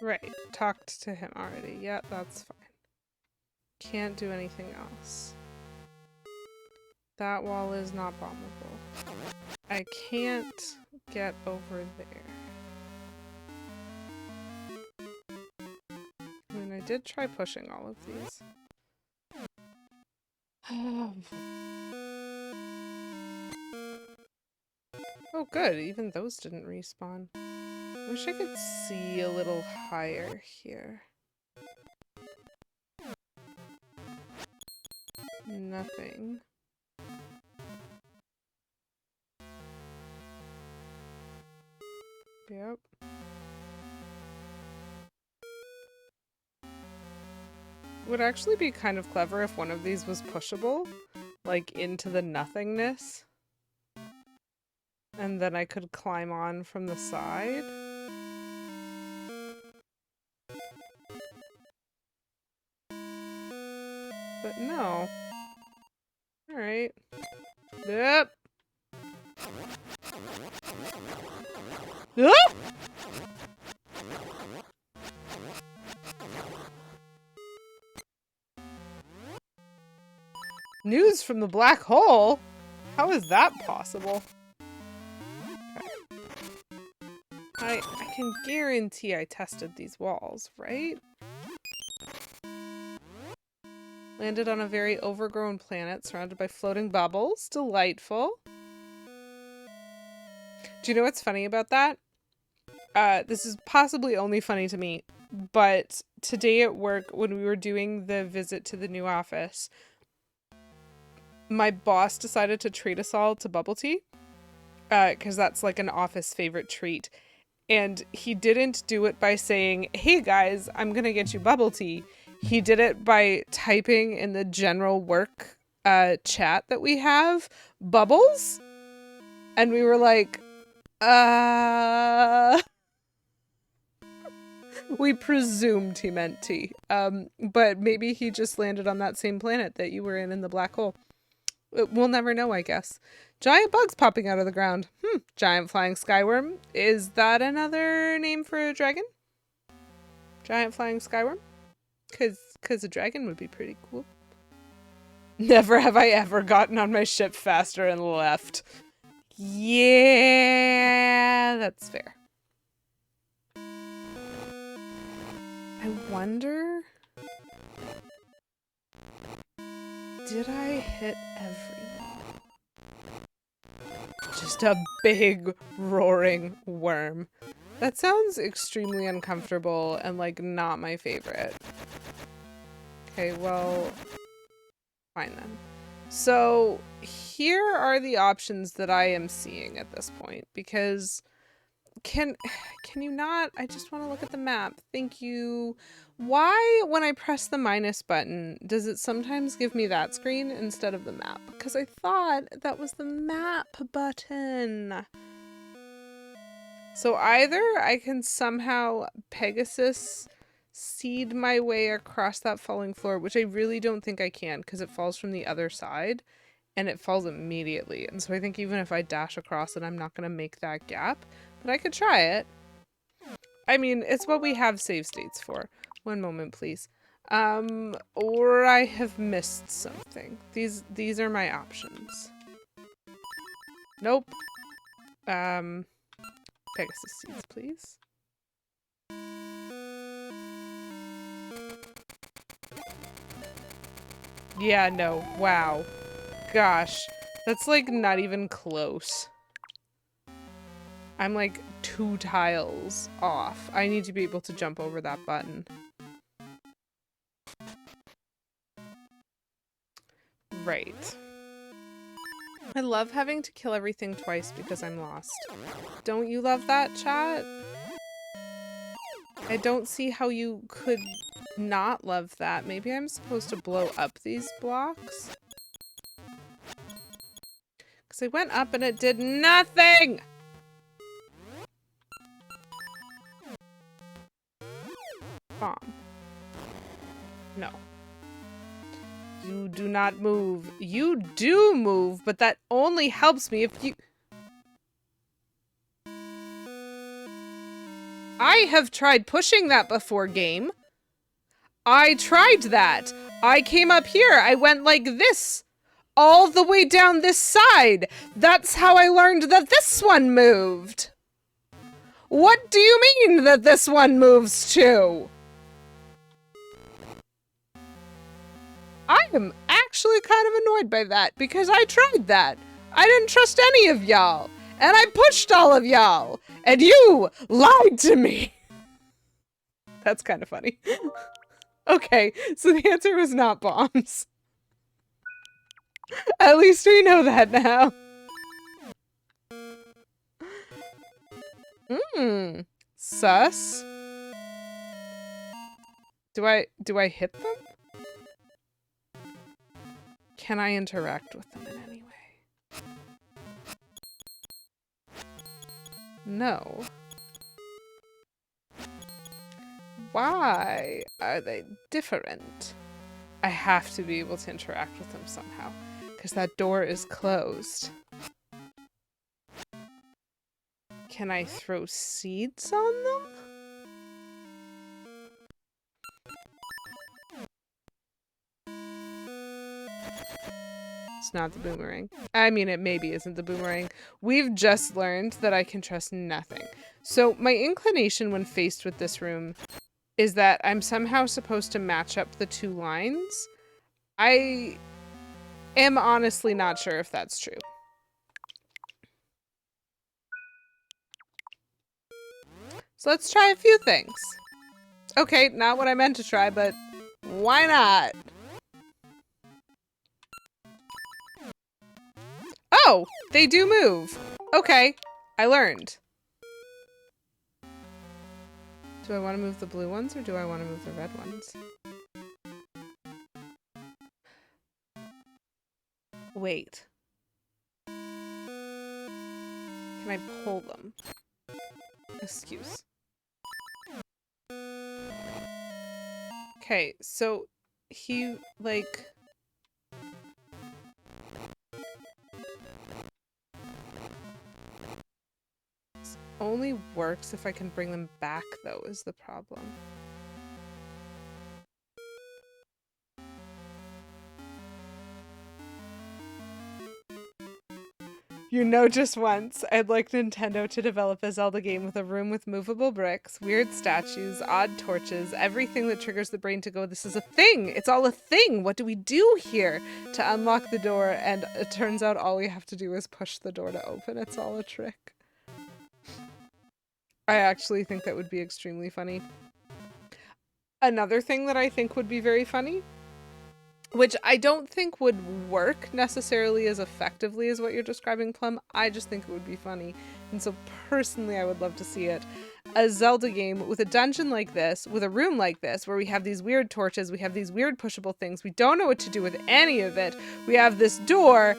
Right, talked to him already. Yeah, that's fine. Can't do anything else. That wall is not bombable. I can't get over there. I mean, I did try pushing all of these. Oh good, even those didn't respawn. Wish I could see a little higher here. Nothing. Yep. Would actually be kind of clever if one of these was pushable, like into the nothingness. And then I could climb on from the side. But no. Alright. Yep. Ah! News from the black hole? How is that possible? Okay. I can guarantee I tested these walls, right? Landed on a very overgrown planet surrounded by floating bubbles. Delightful. Do you know what's funny about that? This is possibly only funny to me, but today at work, when we were doing the visit to the new office, my boss decided to treat us all to bubble tea, because that's like an office favorite treat. And he didn't do it by saying, hey guys, I'm gonna get you bubble tea. He did it by typing in the general work chat that we have, bubbles. And we were like, we presumed he meant tea. But maybe he just landed on that same planet that you were in the black hole. We'll never know, I guess. Giant bugs popping out of the ground. Giant flying skyworm. Is that another name for a dragon? Giant flying skyworm? Cause a dragon would be pretty cool. Never have I ever gotten on my ship faster and left. Yeah, that's fair. I wonder... Did I hit every wall? Just a big roaring worm. That sounds extremely uncomfortable and like not my favorite. Okay, well, fine then. So here are the options that I am seeing at this point, because can you not? I just want to look at the map. Thank you. Why, when I press the minus button, does it sometimes give me that screen instead of the map? Because I thought that was the map button. So either I can somehow Pegasus seed my way across that falling floor, which I really don't think I can because it falls from the other side and it falls immediately. And so I think even if I dash across it, I'm not going to make that gap, but I could try it. I mean, it's what we have save states for. One moment, please. Or I have missed something. These are my options. Nope. Pegasus seeds, please. Yeah, no. Wow. Gosh. That's like not even close. I'm like 2 tiles off. I need to be able to jump over that button. Right. I love having to kill everything twice because I'm lost. Don't you love that, chat? I don't see how you could not love that. Maybe I'm supposed to blow up these blocks? Because I went up and it did nothing! Bomb. No. You do not move. You do move, but that only helps me if you... I have tried pushing that before, game. I tried that. I came up here. I went like this. All the way down this side. That's how I learned that this one moved. What do you mean that this one moves too? I am actually kind of annoyed by that because I tried that. I didn't trust any of y'all. And I pushed all of y'all. And you lied to me. That's kind of funny. Okay, so the answer was not bombs. At least we know that now. Sus. Do I hit them? Can I interact with them in any way? No. Why are they different? I have to be able to interact with them somehow, because that door is closed. Can I throw seeds on them? It's not the boomerang. I mean, it maybe isn't the boomerang. We've just learned that I can trust nothing. So my inclination when faced with this room is that I'm somehow supposed to match up the 2 lines. I am honestly not sure if that's true. So let's try a few things. Okay, not what I meant to try, but why not? Oh, they do move. Okay, I learned. Do I want to move the blue ones or do I want to move the red ones? Wait. Can I pull them? Excuse. Okay, so he, like... This only works if I can bring them back, though, is the problem. You know, just once, I'd like Nintendo to develop a Zelda game with a room with movable bricks, weird statues, odd torches, everything that triggers the brain to go, this is a thing! It's all a thing! What do we do here? To unlock the door, and it turns out all we have to do is push the door to open. It's all a trick. I actually think that would be extremely funny. Another thing that I think would be very funny, which I don't think would work necessarily as effectively as what you're describing, Plum. I just think it would be funny. And so personally, I would love to see it. A Zelda game with a dungeon like this, with a room like this, where we have these weird torches, we have these weird pushable things, we don't know what to do with any of it. We have this door,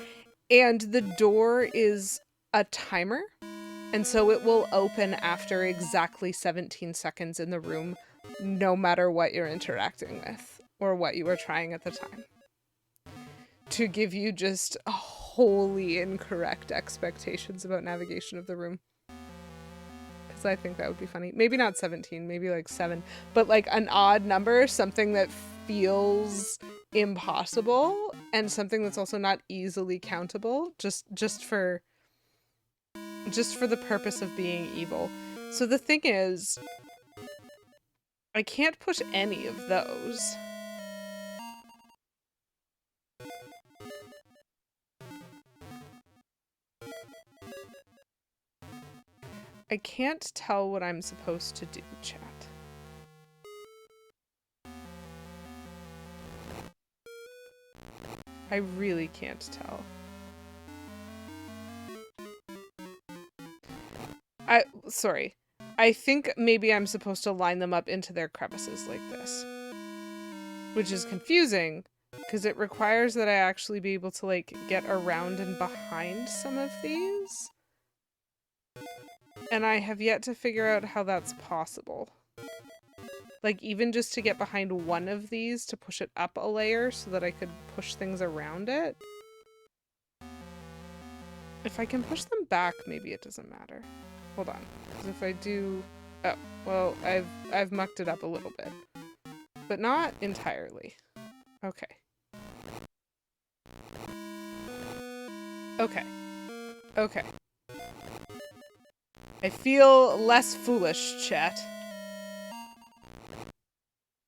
and the door is a timer. And so it will open after exactly 17 seconds in the room, no matter what you're interacting with or what you were trying at the time. To give you just wholly incorrect expectations about navigation of the room. Because I think that would be funny. Maybe not 17, maybe like 7, but like an odd number, something that feels impossible and something that's also not easily countable, just for the purpose of being evil. So the thing is, I can't push any of those. I can't tell what I'm supposed to do, chat. I really can't tell. Sorry. I think maybe I'm supposed to line them up into their crevices like this. Which is confusing, because it requires that I actually be able to, like, get around and behind some of these. And I have yet to figure out how that's possible. Like, even just to get behind one of these to push it up a layer so that I could push things around it. If I can push them back, maybe it doesn't matter. Hold on. Because if I do... Oh, well, I've mucked it up a little bit. But not entirely. Okay. Okay. Okay. I feel less foolish, chat.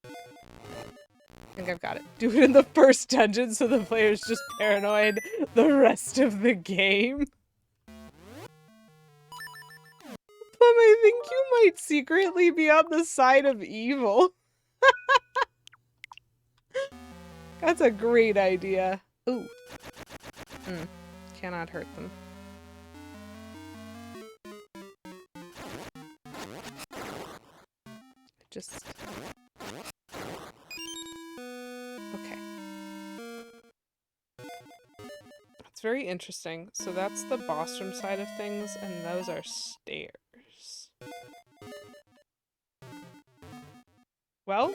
I think I've got it. Do it in the first dungeon so the player's just paranoid the rest of the game. Plum, I think you might secretly be on the side of evil. That's a great idea. Ooh. Cannot hurt them. Just... Okay. That's very interesting. So that's the boss room side of things, and those are stairs. Well,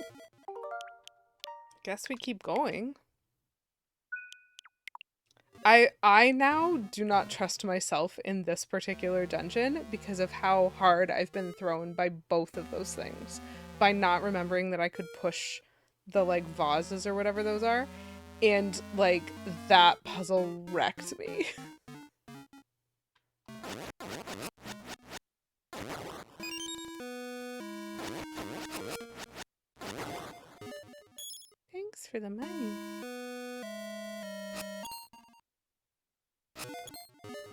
guess we keep going. I now do not trust myself in this particular dungeon because of how hard I've been thrown by both of those things. By not remembering that I could push the, like, vases or whatever those are. And, like, that puzzle wrecked me. Thanks for the money.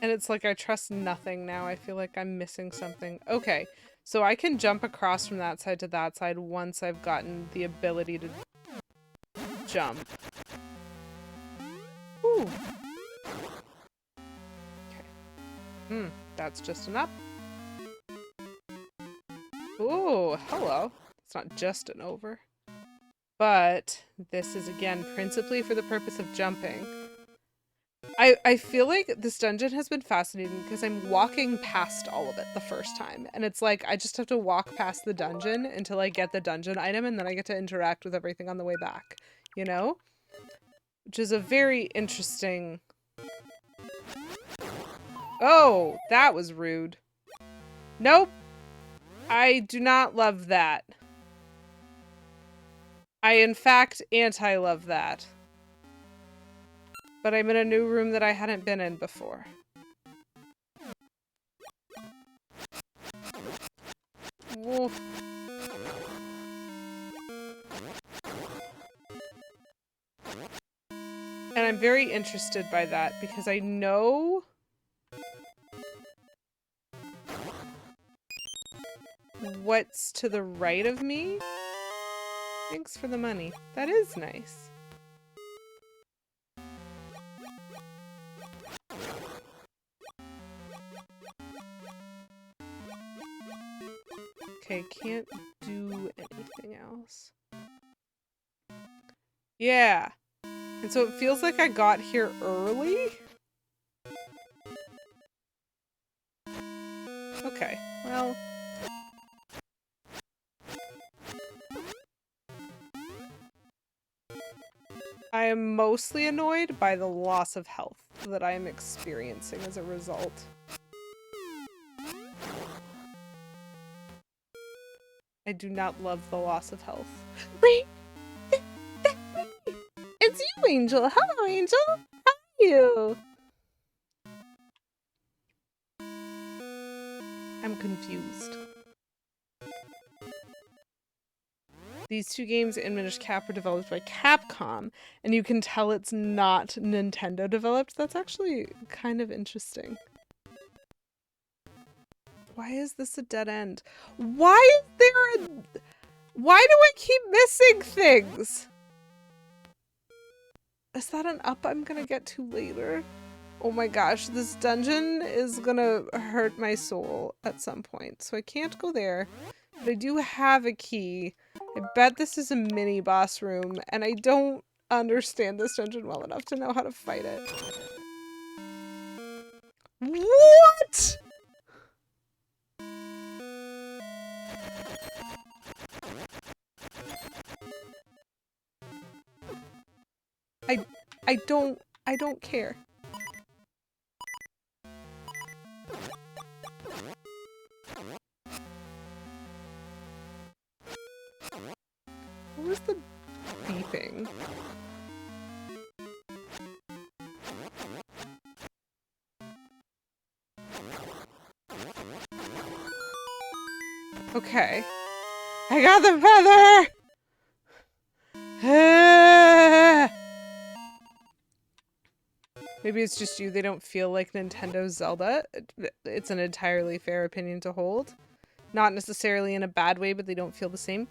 And it's like I trust nothing now. I feel like I'm missing something. Okay, so I can jump across from that side to that side once I've gotten the ability to jump. Ooh. Okay. That's just an up. Ooh, hello. It's not just an over. But this is, again, principally for the purpose of jumping. I feel like this dungeon has been fascinating because I'm walking past all of it the first time. And it's like, I just have to walk past the dungeon until I get the dungeon item, and then I get to interact with everything on the way back, you know? Which is a very interesting... Oh, that was rude. Nope. I do not love that. I, in fact, anti-love that. But I'm in a new room that I hadn't been in before. Wolf. And I'm very interested by that because I know what's to the right of me. Thanks for the money. That is nice. Okay, can't do anything else. Yeah. And so it feels like I got here early? Okay, well... I am mostly annoyed by the loss of health that I am experiencing as a result. I do not love the loss of health. Wait! It's you, Angel! Hello, Angel! How are you? I'm confused. These two games in Minish Cap were developed by Capcom, and you can tell it's not Nintendo developed. That's actually kind of interesting. Why is this a dead end? Why is there a... Why do I keep missing things? Is that an up I'm gonna get to later? Oh my gosh, this dungeon is gonna hurt my soul at some point. So I can't go there. But I do have a key. I bet this is a mini boss room, and I don't understand this dungeon well enough to know how to fight it. What? I don't care. What was the beeping? Okay. I got the feather! Maybe it's just you, they don't feel like Nintendo Zelda. It's an entirely fair opinion to hold. Not necessarily in a bad way, but they don't feel the same.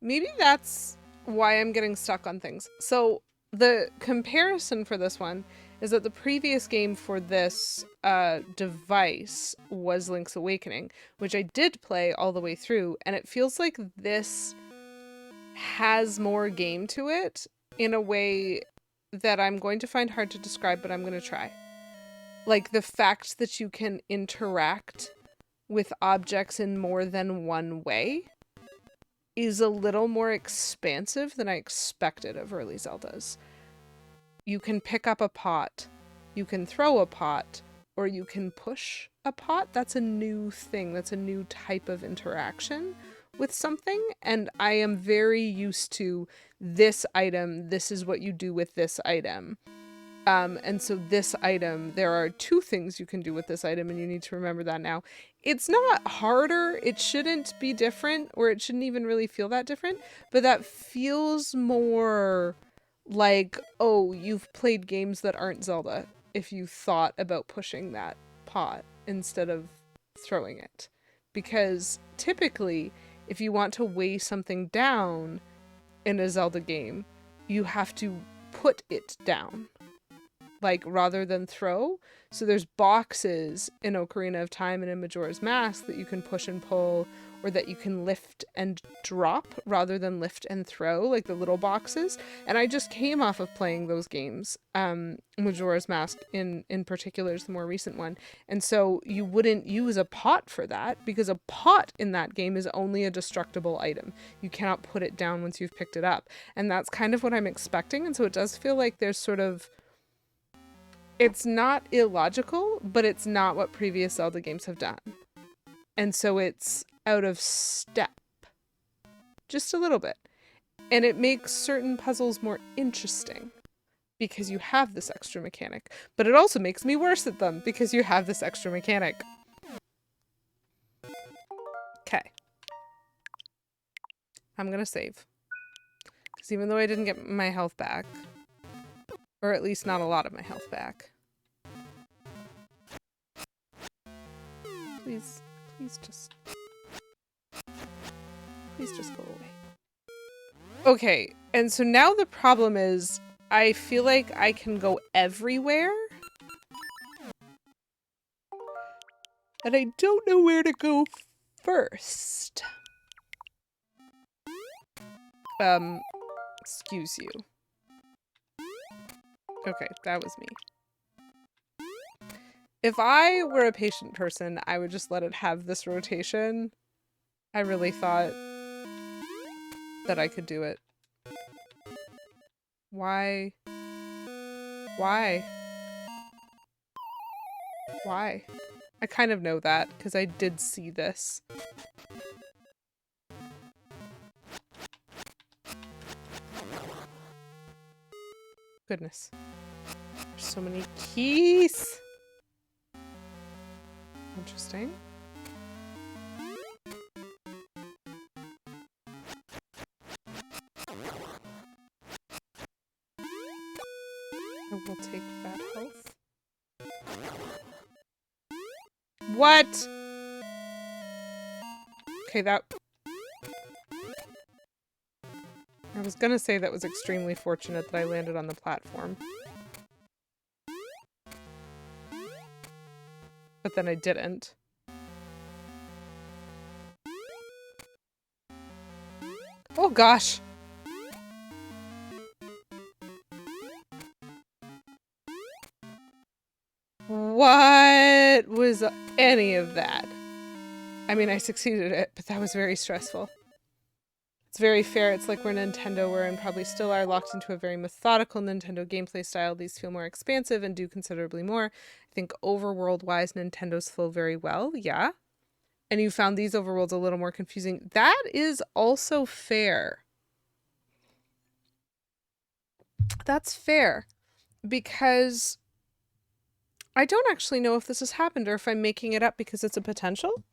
Maybe that's why I'm getting stuck on things. So the comparison for this one is that the previous game for this device was Link's Awakening, which I did play all the way through, and it feels like this has more game to it in a way that I'm going to find hard to describe, but I'm going to try. Like the fact that you can interact with objects in more than one way is a little more expansive than I expected of early Zeldas. You can pick up a pot, you can throw a pot, or you can push a pot. That's a new thing. That's a new type of interaction with something. And I am very used to this item. This is what you do with this item. And so this item, there are two things you can do with this item, and you need to remember that now. It's not harder. It shouldn't be different, or it shouldn't even really feel that different, but that feels more like, oh, you've played games that aren't Zelda if you thought about pushing that pot instead of throwing it. Because typically, if you want to weigh something down in a Zelda game, you have to put it down, like, rather than throw. So there's boxes in Ocarina of Time and in Majora's Mask that you can push and pull, or that you can lift and drop rather than lift and throw, like the little boxes. And I just came off of playing those games, Majora's Mask in particular is the more recent one. And so you wouldn't use a pot for that, because a pot in that game is only a destructible item. You cannot put it down once you've picked it up. And that's kind of what I'm expecting. And so it does feel like there's sort of, it's not illogical, but it's not what previous Zelda games have done. And so it's out of step. Just a little bit. And it makes certain puzzles more interesting because you have this extra mechanic. But it also makes me worse at them because you have this extra mechanic. Okay. I'm gonna save. Because even though I didn't get my health back, or at least not a lot of my health back. Please just go away. Okay, and so now the problem is, I feel like I can go everywhere. And I don't know where to go first. Excuse you. Okay, that was me. If I were a patient person, I would just let it have this rotation. I really thought that I could do it. Why? Why? Why? I kind of know that, because I did see this. Goodness. There's so many keys! Interesting. I will take that health. What? Okay, that... I was gonna say that was extremely fortunate that I landed on the platform. But then I didn't. Oh gosh! What was any of that? I mean, I succeeded at it, but that was very stressful. It's very fair. It's like where Nintendo were and probably still are locked into a very methodical Nintendo gameplay style. These feel more expansive and do considerably more. I think overworld-wise, Nintendo's flow very well. Yeah. And you found these overworlds a little more confusing. That is also fair. That's fair. Because I don't actually know if this has happened or if I'm making it up because it's a potential.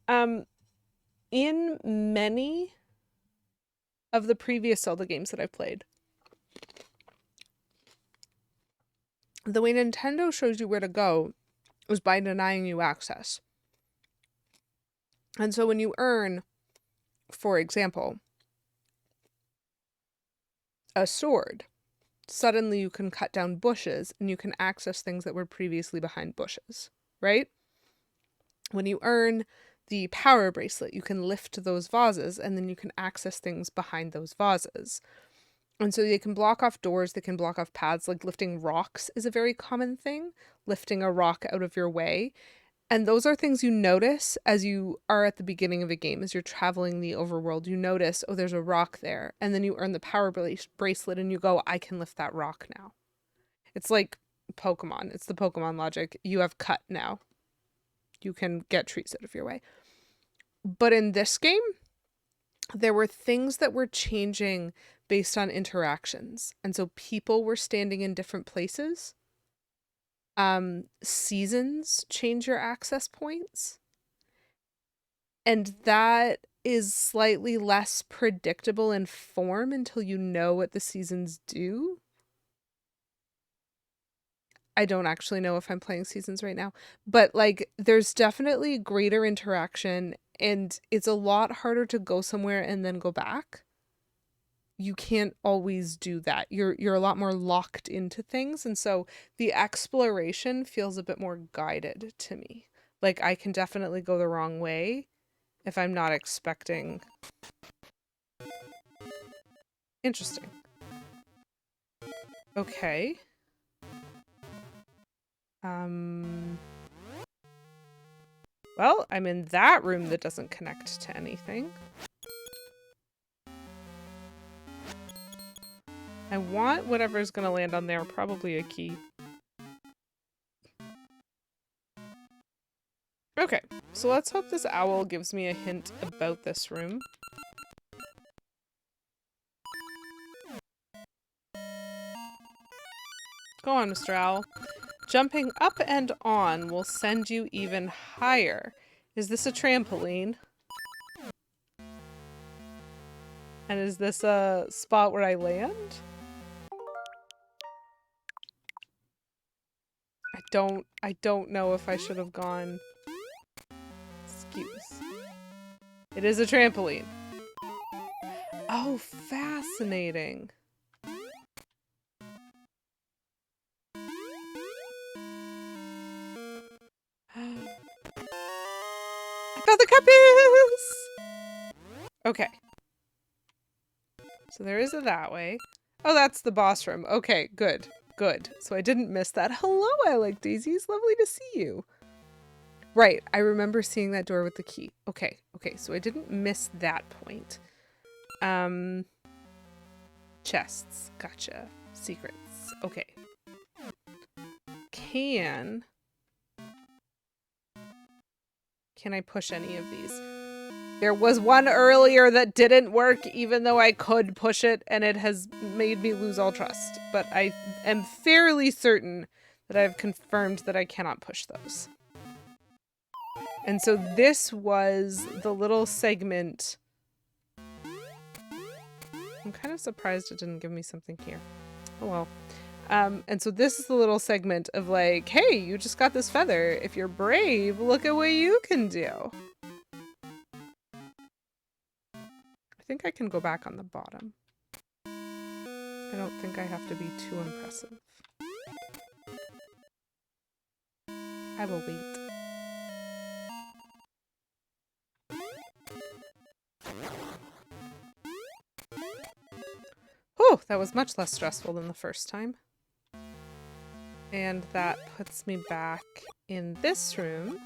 In many of the previous Zelda games that I've played, the way Nintendo shows you where to go is by denying you access. And so when you earn, for example, a sword, suddenly you can cut down bushes and you can access things that were previously behind bushes, right? When you earn the power bracelet, you can lift those vases and then you can access things behind those vases. And so they can block off doors, they can block off paths, like lifting rocks is a very common thing, lifting a rock out of your way. And those are things you notice as you are at the beginning of a game, as you're traveling the overworld. You notice, oh, there's a rock there. And then you earn the power bracelet and you go, I can lift that rock now. It's like Pokemon. It's the Pokemon logic. You have cut now. You can get trees out of your way. But in this game, there were things that were changing based on interactions. And so people were standing in different places. Seasons change your access points. And that is slightly less predictable in form until you know what the seasons do. I don't actually know if I'm playing seasons right now, but like there's definitely greater interaction and it's a lot harder to go somewhere and then go back. You can't always do that. You're a lot more locked into things, and so the exploration feels a bit more guided to me. Like I can definitely go the wrong way if I'm not expecting. Interesting. Okay. Well, I'm in that room that doesn't connect to anything. I want whatever's gonna land on there, probably a key. Okay, so let's hope this owl gives me a hint about this room. Go on, Mr. Owl. Jumping up and on will send you even higher. Is this a trampoline? And is this a spot where I land? I don't know if I should have gone. Excuse. It is a trampoline. Oh, fascinating. I found the compass! Okay. So there is a that way. Oh, that's the boss room. Okay, good. Good. So I didn't miss that. Hello, I like daisies. Lovely to see you. Right, I remember seeing that door with the key. Okay, okay, so I didn't miss that point. Chests. Gotcha. Secrets. Okay. Can I push any of these? There was one earlier that didn't work, even though I could push it, and it has made me lose all trust. But I am fairly certain that I've confirmed that I cannot push those. And so this was the little segment. I'm kind of surprised it didn't give me something here. Oh well. And so this is the little segment of like, hey, you just got this feather. If you're brave, look at what you can do. I think I can go back on the bottom. I don't think I have to be too impressive. I will wait. Oh, that was much less stressful than the first time. And that puts me back in this room.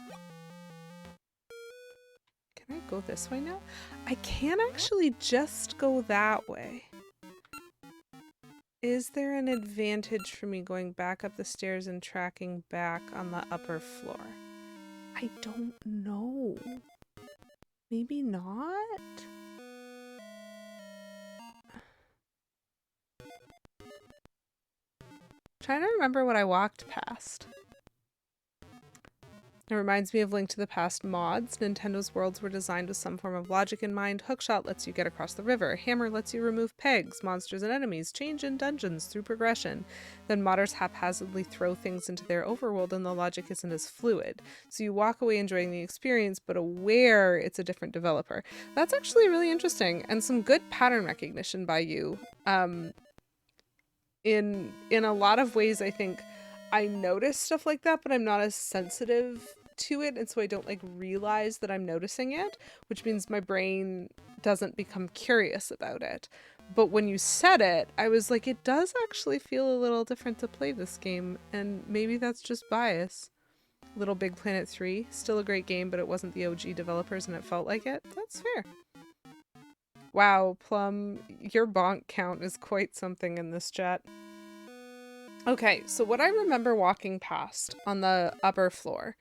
Can I go this way now? I can actually just go that way. Is there an advantage for me going back up the stairs and tracking back on the upper floor? I don't know. Maybe not? Trying to remember what I walked past. It reminds me of Link to the Past mods. Nintendo's worlds were designed with some form of logic in mind. Hookshot lets you get across the river. Hammer lets you remove pegs. Monsters and enemies change in dungeons through progression. Then modders haphazardly throw things into their overworld and the logic isn't as fluid. So you walk away enjoying the experience but aware it's a different developer. That's actually really interesting and some good pattern recognition by you. In a lot of ways, I think I notice stuff like that, but I'm not as sensitive to it, and so I don't like realize that I'm noticing it, which means my brain doesn't become curious about it. But when you said it, I was like, it does actually feel a little different to play this game, and maybe that's just bias. Little Big Planet 3, still a great game, but it wasn't the OG developers and it felt like it. That's fair. Wow, Plum, your bonk count is quite something in this chat. Okay, so what I remember walking past on the upper floor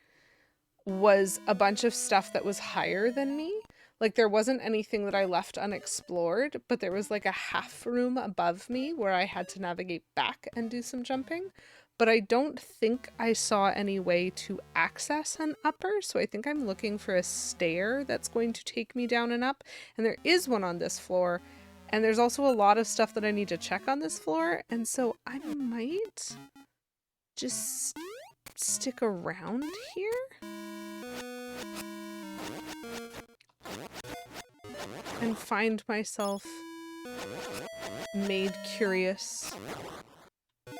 was a bunch of stuff that was higher than me. Like there wasn't anything that I left unexplored, but there was like a half room above me where I had to navigate back and do some jumping. But I don't think I saw any way to access an upper, so I think I'm looking for a stair that's going to take me down and up. And there is one on this floor, and there's also a lot of stuff that I need to check on this floor, and so I might just stick around here. And find myself made curious.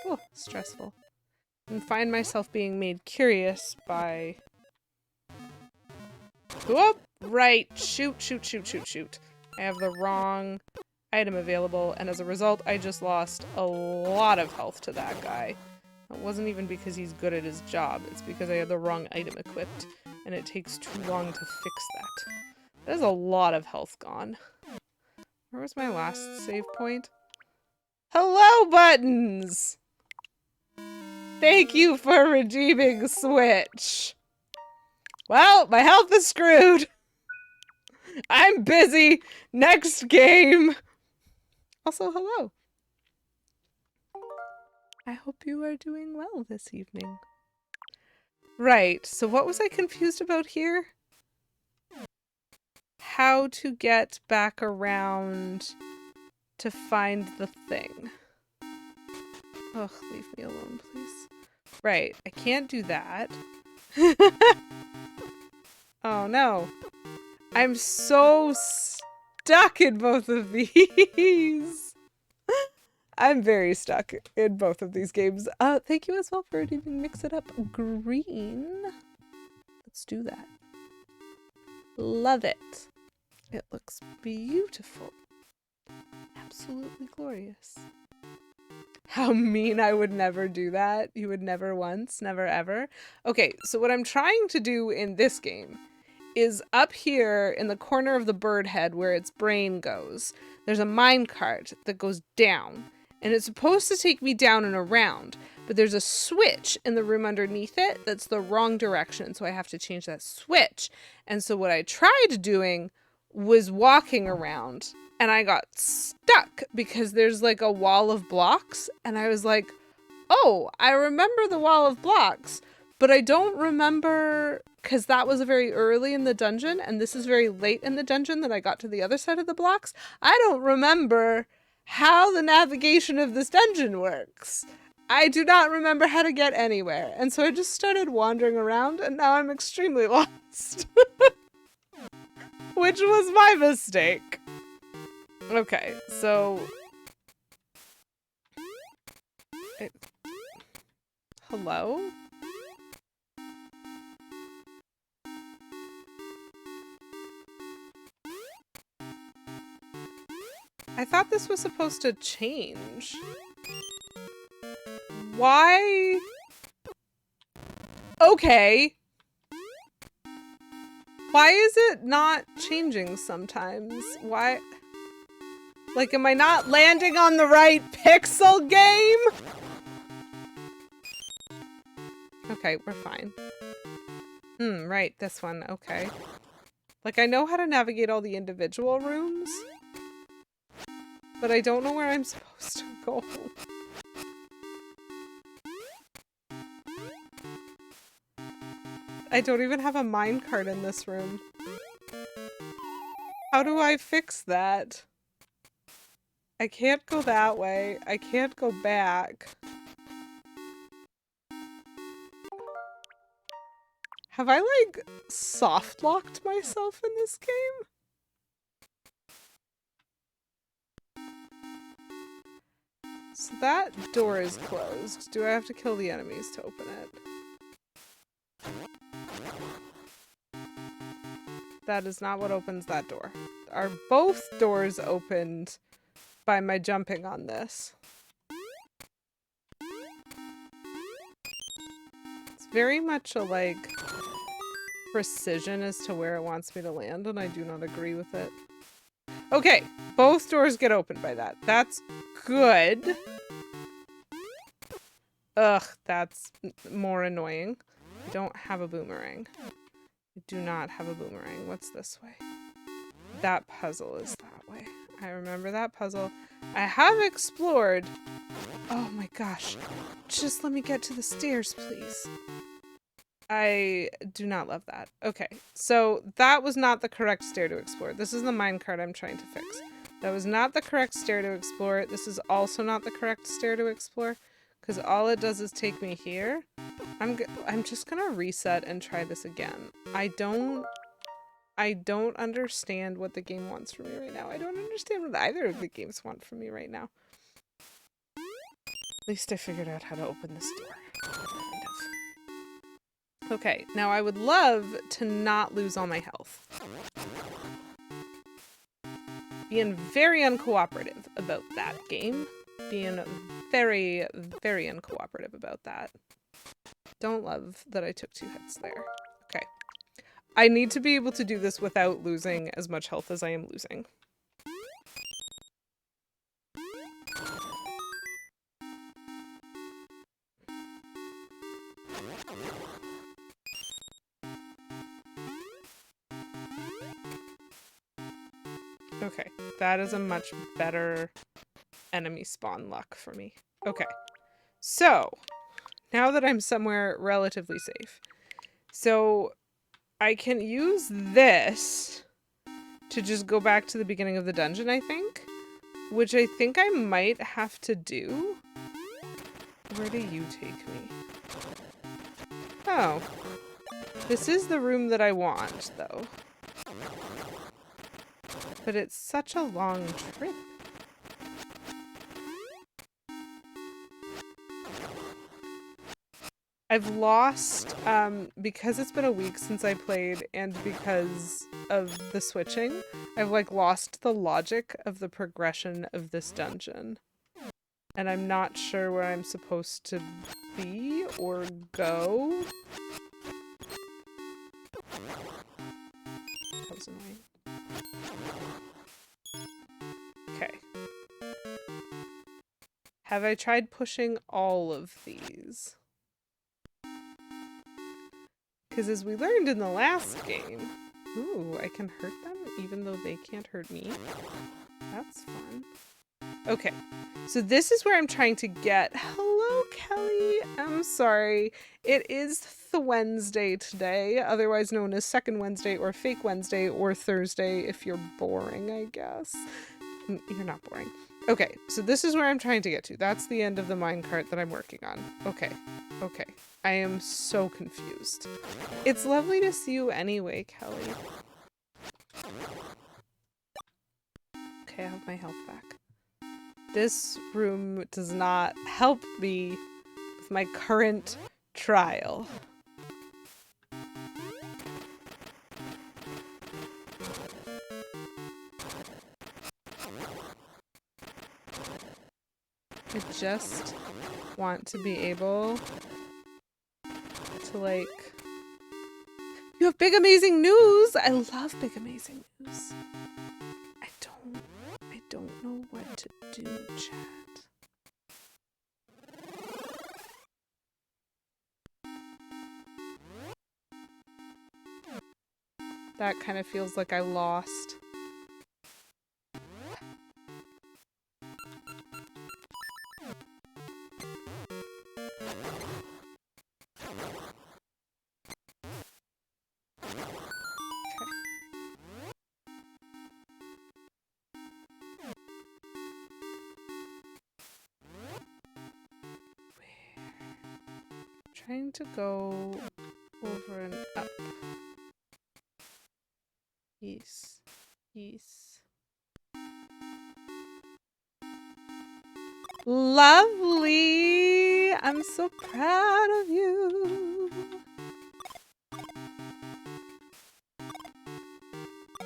Oh, stressful. And find myself being made curious by... Whoop! Right! Shoot, shoot, shoot, shoot, shoot. I have the wrong item available, and as a result, I just lost a lot of health to that guy. It wasn't even because he's good at his job, it's because I had the wrong item equipped, and it takes too long to fix that. There's a lot of health gone. Where was my last save point? Hello, buttons! Thank you for redeeming Switch. Well, my health is screwed. I'm busy. Next game. Also, hello. I hope you are doing well this evening. Right, so what was I confused about here? How to get back around to find the thing. Ugh, leave me alone, please. Right, I can't do that. Oh no. I'm so stuck in both of these. I'm very stuck in both of these games. Thank you as well for even Mix It Up Green. Let's do that. Love it. It looks beautiful. Absolutely glorious. How mean, I would never do that. You would never once, never ever. Okay, so what I'm trying to do in this game is up here in the corner of the bird head where its brain goes. There's a minecart that goes down, and it's supposed to take me down and around, but there's a switch in the room underneath it that's the wrong direction, so I have to change that switch. And so what I tried doing was walking around, and I got stuck because there's like a wall of blocks, and I was like, oh, I remember the wall of blocks, but I don't remember, because that was very early in the dungeon, and this is very late in the dungeon that I got to the other side of the blocks. I don't remember how the navigation of this dungeon works. I do not remember how to get anywhere. And so I just started wandering around and now I'm extremely lost. Which was my mistake. Okay, so... Hello? I thought this was supposed to change. Why? Okay. Why is it not changing sometimes? Why? Like, am I not landing on the right pixel game? Okay, we're fine. Right, this one, okay. Like, I know how to navigate all the individual rooms, but I don't know where I'm supposed to go. I don't even have a minecart in this room. How do I fix that? I can't go that way. I can't go back. Have I, like, soft-locked myself in this game? So that door is closed. Do I have to kill the enemies to open it? That is not what opens that door. Are both doors opened by my jumping on this? It's very much a, like, precision as to where it wants me to land, and I do not agree with it. Okay, both doors get opened by that. That's good. Ugh, that's more annoying. I don't have a boomerang. I do not have a boomerang. What's this way? That puzzle is that way. I remember that puzzle. I have explored. Oh my gosh. Just let me get to the stairs, please. I do not love that. Okay, so that was not the correct stair to explore. This is the minecart I'm trying to fix. That was not the correct stair to explore. This is also not the correct stair to explore, because all it does is take me here. I'm just gonna reset and try this again. I don't understand what the game wants from me right now. I don't understand what either of the games want from me right now. At least I figured out how to open this door. Kind of. Okay, now I would love to not lose all my health. Being very uncooperative about that game. Being very, very uncooperative about that. Don't love that I took 2 hits there. Okay. I need to be able to do this without losing as much health as I am losing. Okay, that is a much better enemy spawn luck for me. Okay, so now that I'm somewhere relatively safe, so I can use this to just go back to the beginning of the dungeon, I think, which I think I might have to do. Where do you take me? Oh, this is the room that I want, though. But it's such a long trip. I've lost, because it's been a week since I played and because of the switching, I've like lost the logic of the progression of this dungeon. And I'm not sure where I'm supposed to be or go. That was annoying. Okay. Have I tried pushing all of these? Because as we learned in the last game, ooh, I can hurt them even though they can't hurt me. That's fun. Okay, so this is where I'm trying to get. Hello, Kelly. I'm sorry. It is the Wednesday today, otherwise known as Second Wednesday or Fake Wednesday or Thursday if you're boring, I guess. You're not boring. Okay, so this is where I'm trying to get to. That's the end of the minecart that I'm working on. Okay, okay. I am so confused. It's lovely to see you anyway, Kelly. Okay, I have my health back. This room does not help me with my current trial. I just want to be able to, like... You have big amazing news! I love big amazing news. I don't know what to do, chat. That kind of feels like I lost. Trying to go over and up. Yes. Yes. Lovely! I'm so proud of you.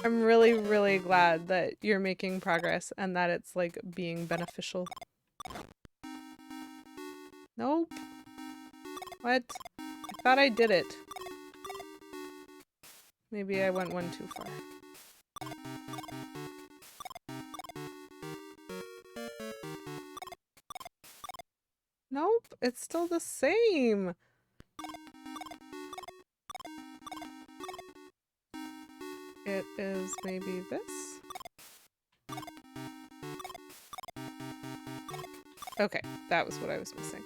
I'm really, really glad that you're making progress and that it's like being beneficial. Nope. What? I thought I did it. Maybe I went one too far. Nope, it's still the same. It is maybe this? Okay, that was what I was missing.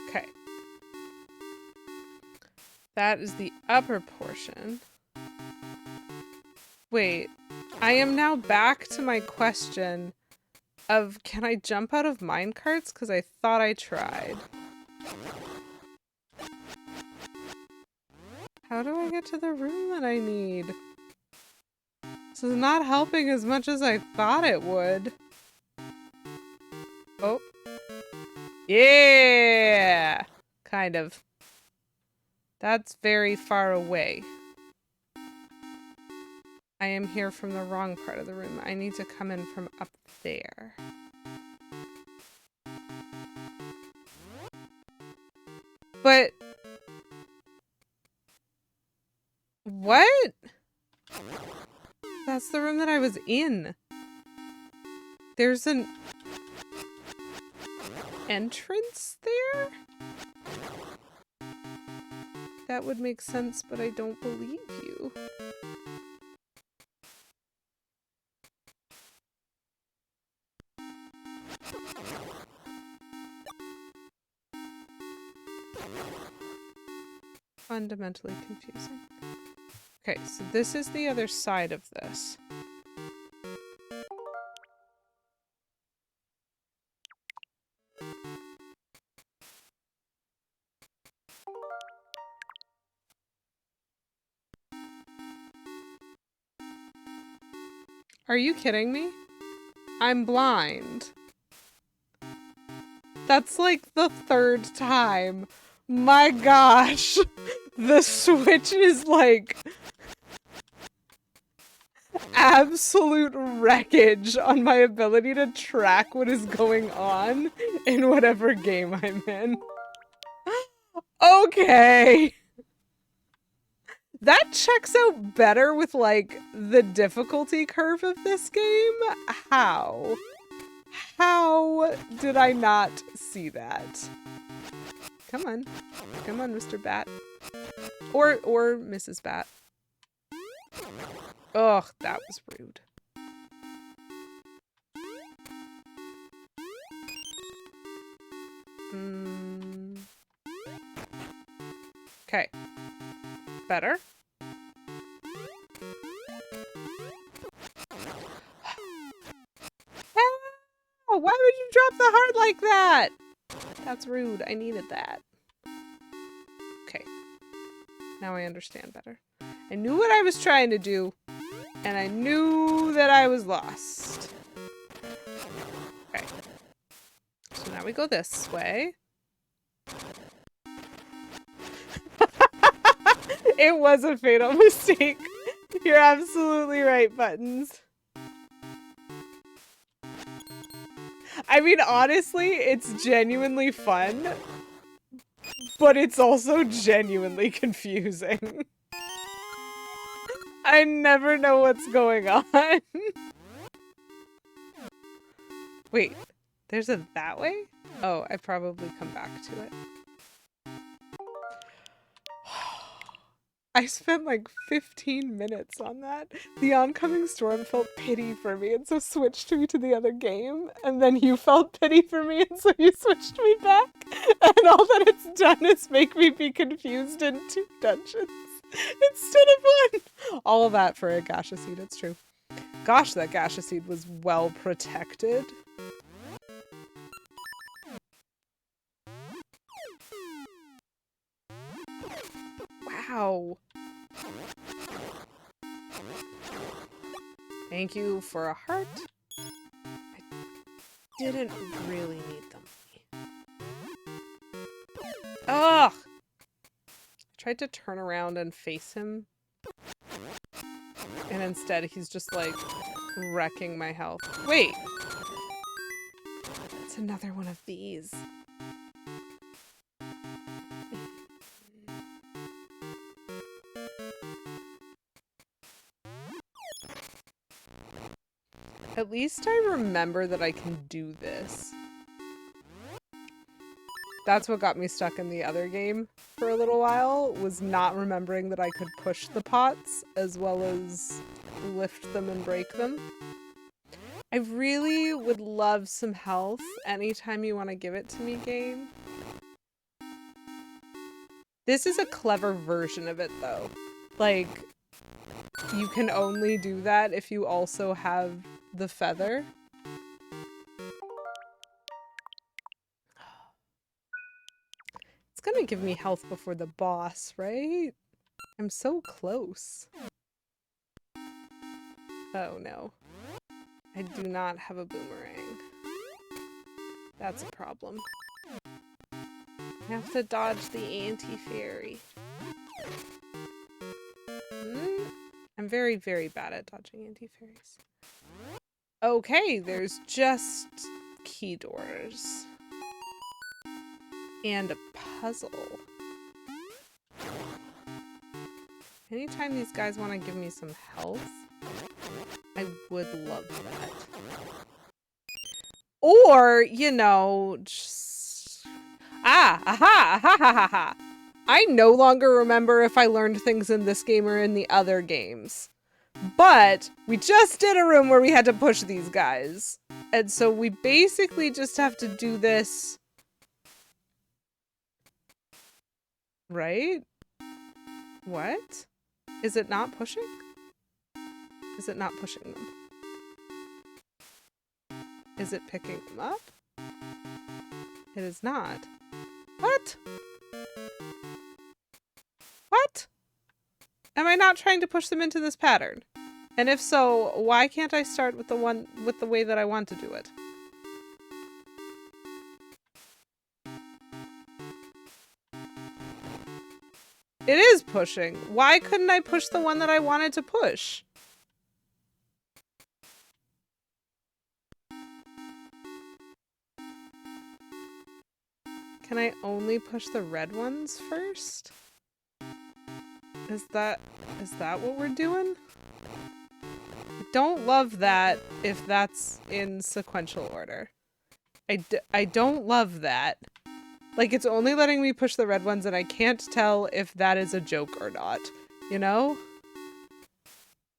Okay. That is the upper portion. Wait, I am now back to my question of can I jump out of minecarts? Because I thought I tried. How do I get to the room that I need? This is not helping as much as I thought it would. Oh. Yeah! Kind of. That's very far away. I am here from the wrong part of the room. I need to come in from up there. But... What? That's the room that I was in. There's an entrance there? That would make sense, but I don't believe you. Fundamentally confusing. Okay, so this is the other side of this. Are you kidding me? I'm blind. That's like the third time. My gosh. The Switch is like absolute wreckage on my ability to track what is going on in whatever game I'm in. Okay. That checks out better with like the difficulty curve of this game. How? How did I not see that? Come on. Come on, Mr. Bat. Or Mrs. Bat. Ugh, that was rude. Okay. Better. Oh, why would you drop the heart like that? That's rude. I needed that. Okay. Now I understand better. I knew what I was trying to do, and I knew that I was lost. Okay. So now we go this way. It was a fatal mistake. You're absolutely right, Buttons. I mean, honestly, it's genuinely fun, but it's also genuinely confusing. I never know what's going on. Wait, there's a that way? Oh, I probably come back to it. I spent like 15 minutes on that. The oncoming storm felt pity for me and so switched me to the other game. And then you felt pity for me and so you switched me back. And all that it's done is make me be confused in 2 dungeons instead of 1. All of that for a gaseous seed, it's true. Gosh, that gaseous seed was well protected. Wow. Thank you for a heart. I didn't really need them. Ugh! I tried to turn around and face him. And instead he's just like wrecking my health. Wait! It's another one of these. At least I remember that I can do this. That's what got me stuck in the other game for a little while, was not remembering that I could push the pots as well as lift them and break them. I really would love some health anytime you want to give it to me, game. This is a clever version of it, though. Like, you can only do that if you also have the feather. It's gonna give me health before the boss, right? I'm so close. Oh no. I do not have a boomerang. That's a problem. I have to dodge the anti-fairy. I'm very, very bad at dodging anti-fairies. Okay, there's just key doors. And a puzzle. Anytime these guys want to give me some health, I would love that. Or, you know, just... Ah! Aha! Ha ha ha ha! I no longer remember if I learned things in this game or in the other games. But we just did a room where we had to push these guys. And so we basically just have to do this. Right? What? Is it not pushing? Is it not pushing them? Is it picking them up? It is not. What? What? Am I not trying to push them into this pattern? And if so, why can't I start with the way that I want to do it? It is pushing. Why couldn't I push the one that I wanted to push? Can I only push the red ones first? Is that what we're doing? I don't love that if that's in sequential order. I don't love that. Like, it's only letting me push the red ones and I can't tell if that is a joke or not, you know?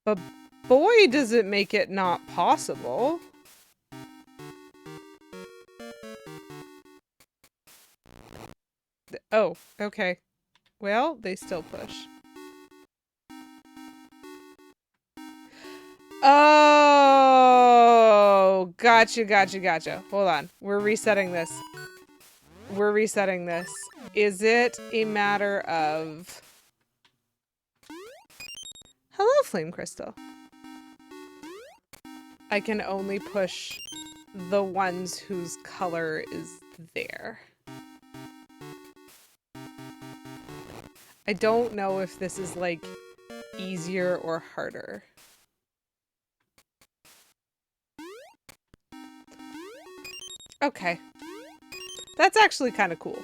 But boy, does it make it not possible. Oh, okay. Well, they still push. Oh, gotcha. Hold on. We're resetting this. Is it a matter of... Hello, Flame Crystal. I can only push the ones whose color is there. I don't know if this is, like, easier or harder. Okay. That's actually kind of cool.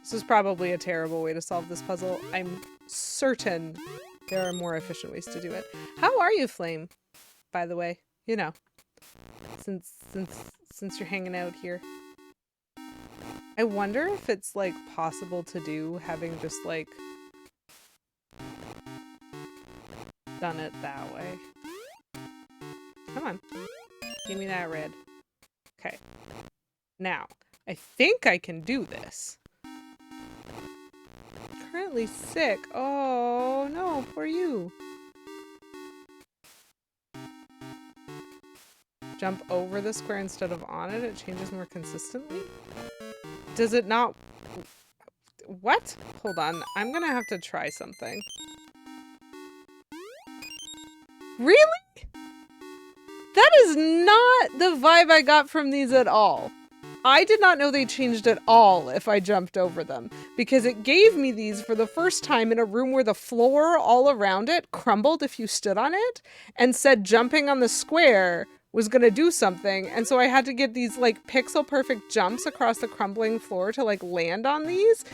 This is probably a terrible way to solve this puzzle. I'm certain there are more efficient ways to do it. How are you, Flame? By the way, you know, since you're hanging out here. I wonder if it's like possible to do having just like done it that way. Come on. Give me that red. Okay. Now, I think I can do this. Currently sick. Oh no, poor you. Jump over the square instead of on it. It changes more consistently. Does it not? What? Hold on. I'm gonna have to try something. Really? That is not the vibe I got from these at all. I did not know they changed at all if I jumped over them, because it gave me these for the first time in a room where the floor all around it crumbled if you stood on it, and said jumping on the square was going to do something, and so I had to get these like pixel perfect jumps across the crumbling floor to like land on these.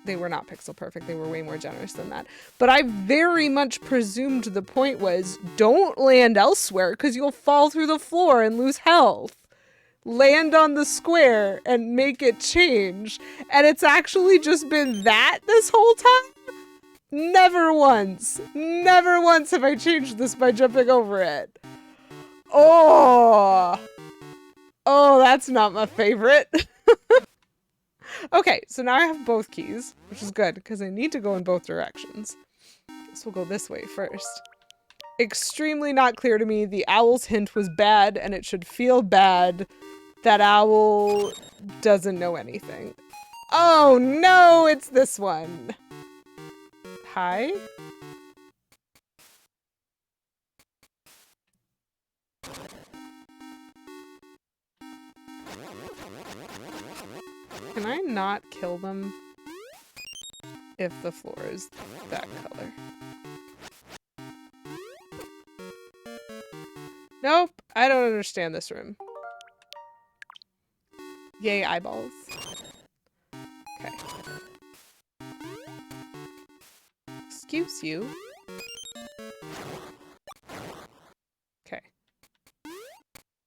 They were not pixel perfect, they were way more generous than that. But I very much presumed the point was don't land elsewhere because you'll fall through the floor and lose health. Land on the square and make it change. And it's actually just been that this whole time? Never once have I changed this by jumping over it. Oh, that's not my favorite. Okay, so now I have both keys, which is good because I need to go in both directions. So we'll go this way first. Extremely not clear to me. The owl's hint was bad and it should feel bad. That owl doesn't know anything. Oh no, it's this one. Hi? Can I not kill them if the floor is that color? Nope, I don't understand this room. Yay, eyeballs. Okay. Excuse you. Okay.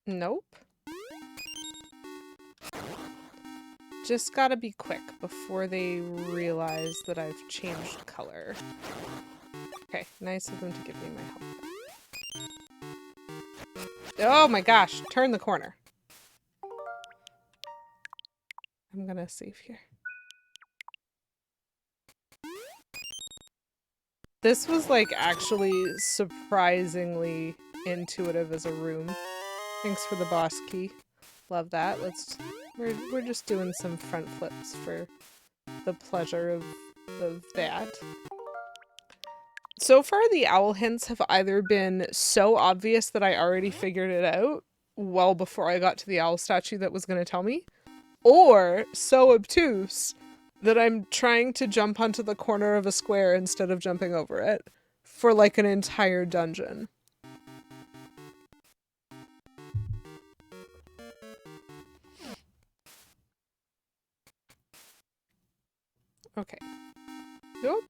Nope. Just gotta be quick before they realize that I've changed color. Okay, nice of them to give me my health. Oh my gosh, turn the corner. I'm gonna save here. This was like actually surprisingly intuitive as a room. Thanks for the boss key. Love that. We're just doing some front flips for the pleasure of that. So far the owl hints have either been so obvious that I already figured it out well before I got to the owl statue that was going to tell me, or so obtuse that I'm trying to jump onto the corner of a square instead of jumping over it for like an entire dungeon. Okay. Nope.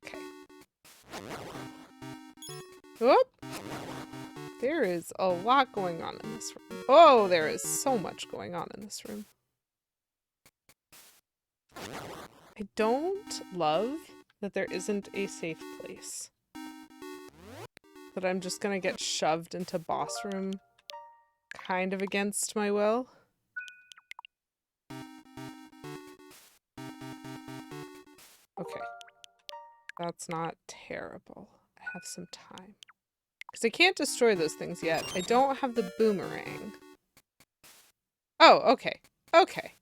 Okay. Whoop. There is a lot going on in this room. Oh, there is so much going on in this room. I don't love that there isn't a safe place. That I'm just gonna get shoved into boss room kind of against my will. Okay. That's not terrible. I have some time. Because I can't destroy those things yet. I don't have the boomerang. Oh, okay. Okay.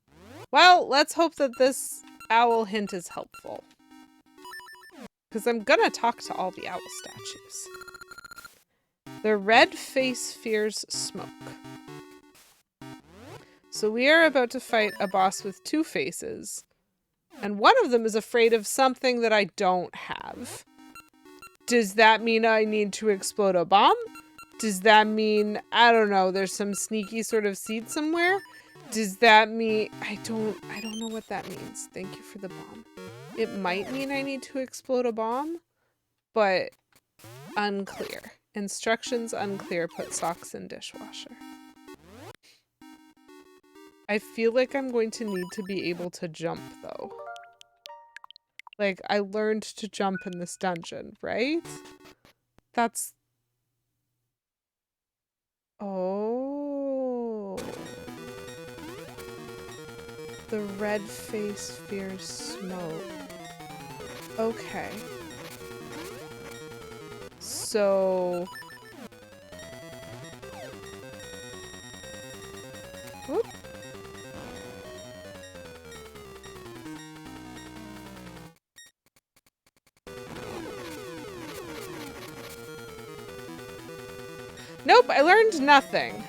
Well, let's hope that this owl hint is helpful. Because I'm gonna talk to all the owl statues. The red face fears smoke. So we are about to fight a boss with two faces. And one of them is afraid of something that I don't have. Does that mean I need to explode a bomb? Does that mean, I don't know, there's some sneaky sort of seed somewhere? Does that mean, I don't know what that means. Thank you for the bomb. It might mean I need to explode a bomb, but unclear. Instructions unclear, put socks in dishwasher. I feel like I'm going to need to be able to jump though. Like, I learned to jump in this dungeon, right? That's... Oh. The red face fears smoke. Okay. So... Whoop. Nope, I learned nothing.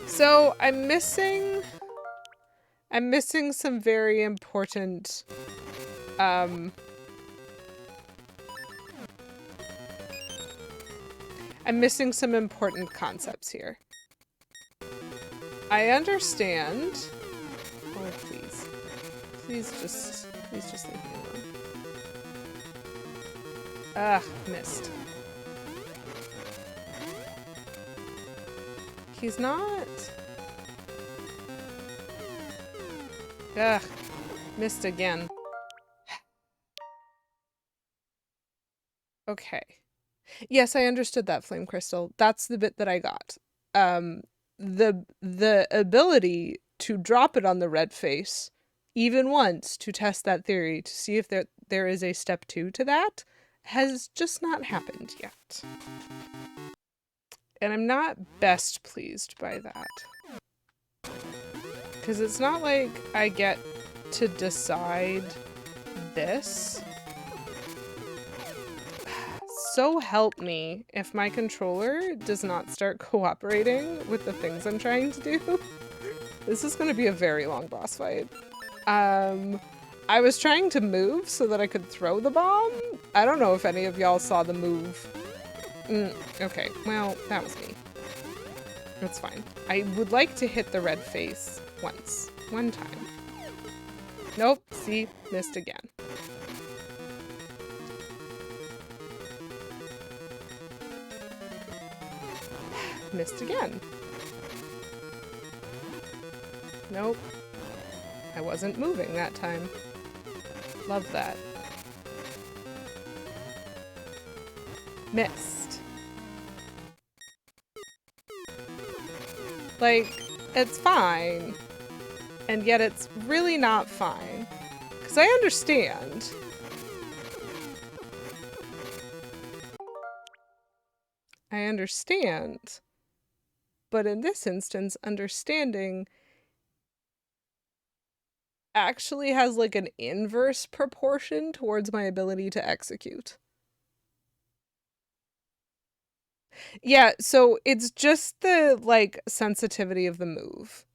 So I'm missing some very important I'm missing some important concepts here. I understand. Oh, please. Please just leave me alone. Ugh, missed. He's not... Ugh, missed again. Okay. Yes, I understood that, Flame Crystal. That's the bit that I got. The ability to drop it on the red face, even once, to test that theory, to see if there is a step 2 to that, has just not happened yet. And I'm not best pleased by that. Because it's not like I get to decide this. So help me if my controller does not start cooperating with the things I'm trying to do. This is going to be a very long boss fight. I was trying to move so that I could throw the bomb. I don't know if any of y'all saw the move. Okay, well, that was me. That's fine. I would like to hit the red face once. One time. Nope, see? Missed again. Missed again. Nope. I wasn't moving that time. Love that. Missed. Like, it's fine. And yet it's really not fine. Because I understand. I understand. But in this instance, understanding actually has like an inverse proportion towards my ability to execute. Yeah, so it's just the like sensitivity of the move.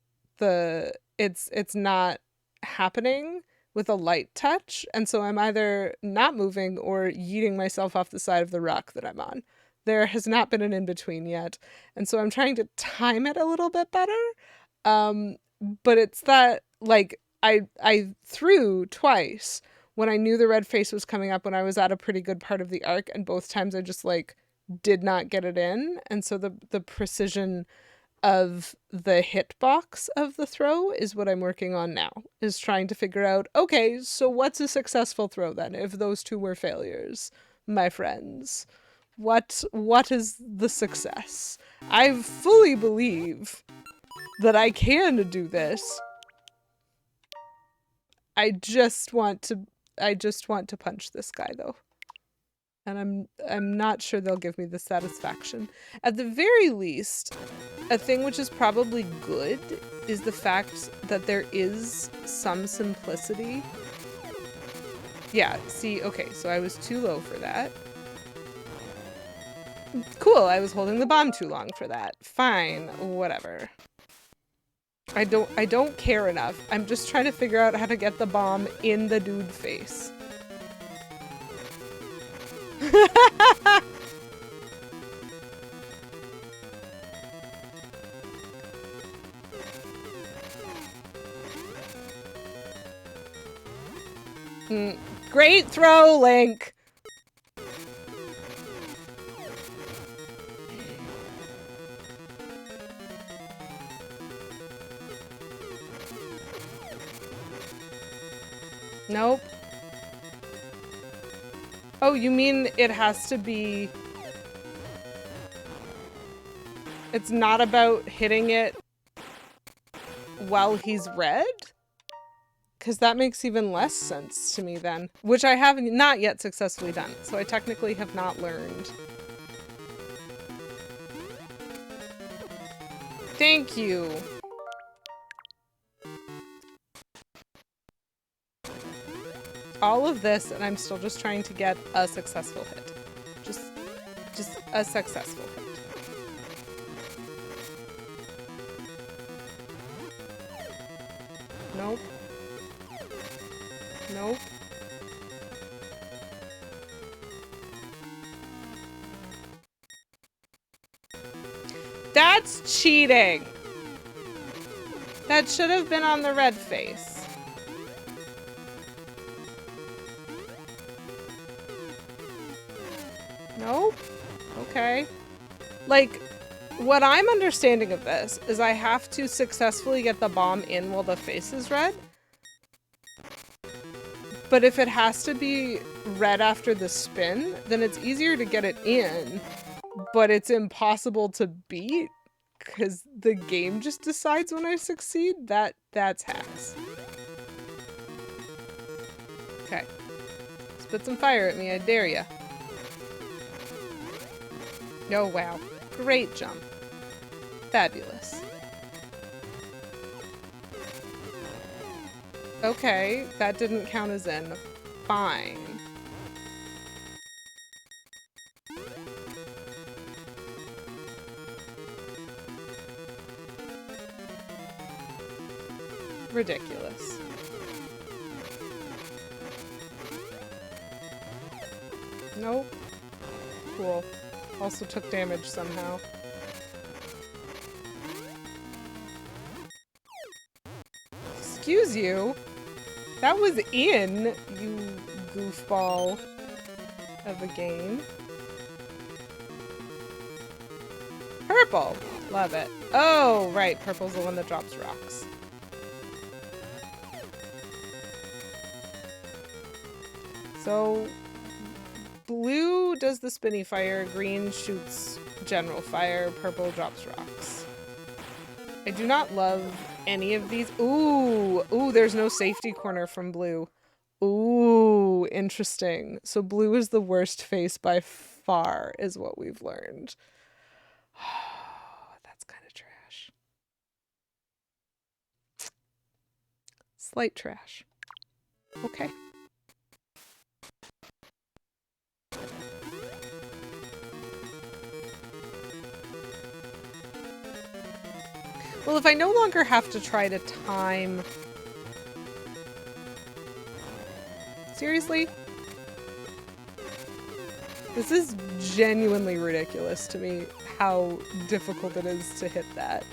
It's not happening with a light touch, and so I'm either not moving or yeeting myself off the side of the rock that I'm on. There has not been an in-between yet, and so I'm trying to time it a little bit better. But it's that, like, I threw twice when I knew the red face was coming up when I was at a pretty good part of the arc, and both times I just, like, did not get it in, and so the precision of the hitbox of the throw is what I'm working on now, is trying to figure out, okay, so what's a successful throw then, if those two were failures, my friends? What is the success? I fully believe that I can do this. I just want to punch this guy though. And I'm not sure they'll give me the satisfaction. At the very least, a thing which is probably good is the fact that there is some simplicity. Yeah, see, okay, so I was too low for that. Cool, I was holding the bomb too long for that. Fine, whatever. I don't care enough. I'm just trying to figure out how to get the bomb in the dude face. Great throw, Link! Nope. Oh, you mean it has to be... It's not about hitting it while he's red? Because that makes even less sense to me then. Which I have not yet successfully done, so I technically have not learned. Thank you. All of this, and I'm still just trying to get a successful hit. Just a successful hit. Nope. Nope. That's cheating! That should have been on the red face. Nope. Okay. Like, what I'm understanding of this is I have to successfully get the bomb in while the face is red. But if it has to be red after the spin, then it's easier to get it in, but it's impossible to beat because the game just decides when I succeed. That's hacks. Okay. Spit some fire at me, I dare ya. Oh, wow. Great jump. Fabulous. Okay, that didn't count as in. Fine. Ridiculous. Nope. Cool. Also took damage somehow. Excuse you? That was in, you goofball of a game. Purple! Love it. Oh, right. Purple's the one that drops rocks. So, blue does the spinny fire, green shoots general fire, purple drops rocks. I do not love any of these. Ooh, ooh, there's no safety corner from blue. Ooh, interesting. So blue is the worst face by far, is what we've learned. That's kind of trash. Slight trash. Okay. Well, if I no longer have to try to time... Seriously? This is genuinely ridiculous to me, how difficult it is to hit that.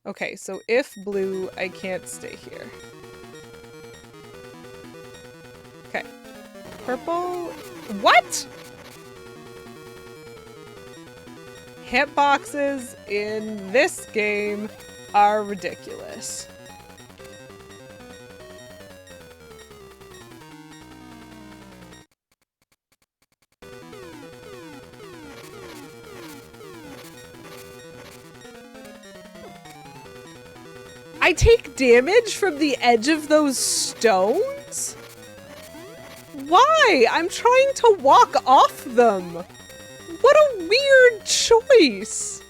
Okay, so if blue, I can't stay here. Okay. Purple... What?! Hitboxes in this game are ridiculous. I take damage from the edge of those stones? Why? I'm trying to walk off them. What a weird choice.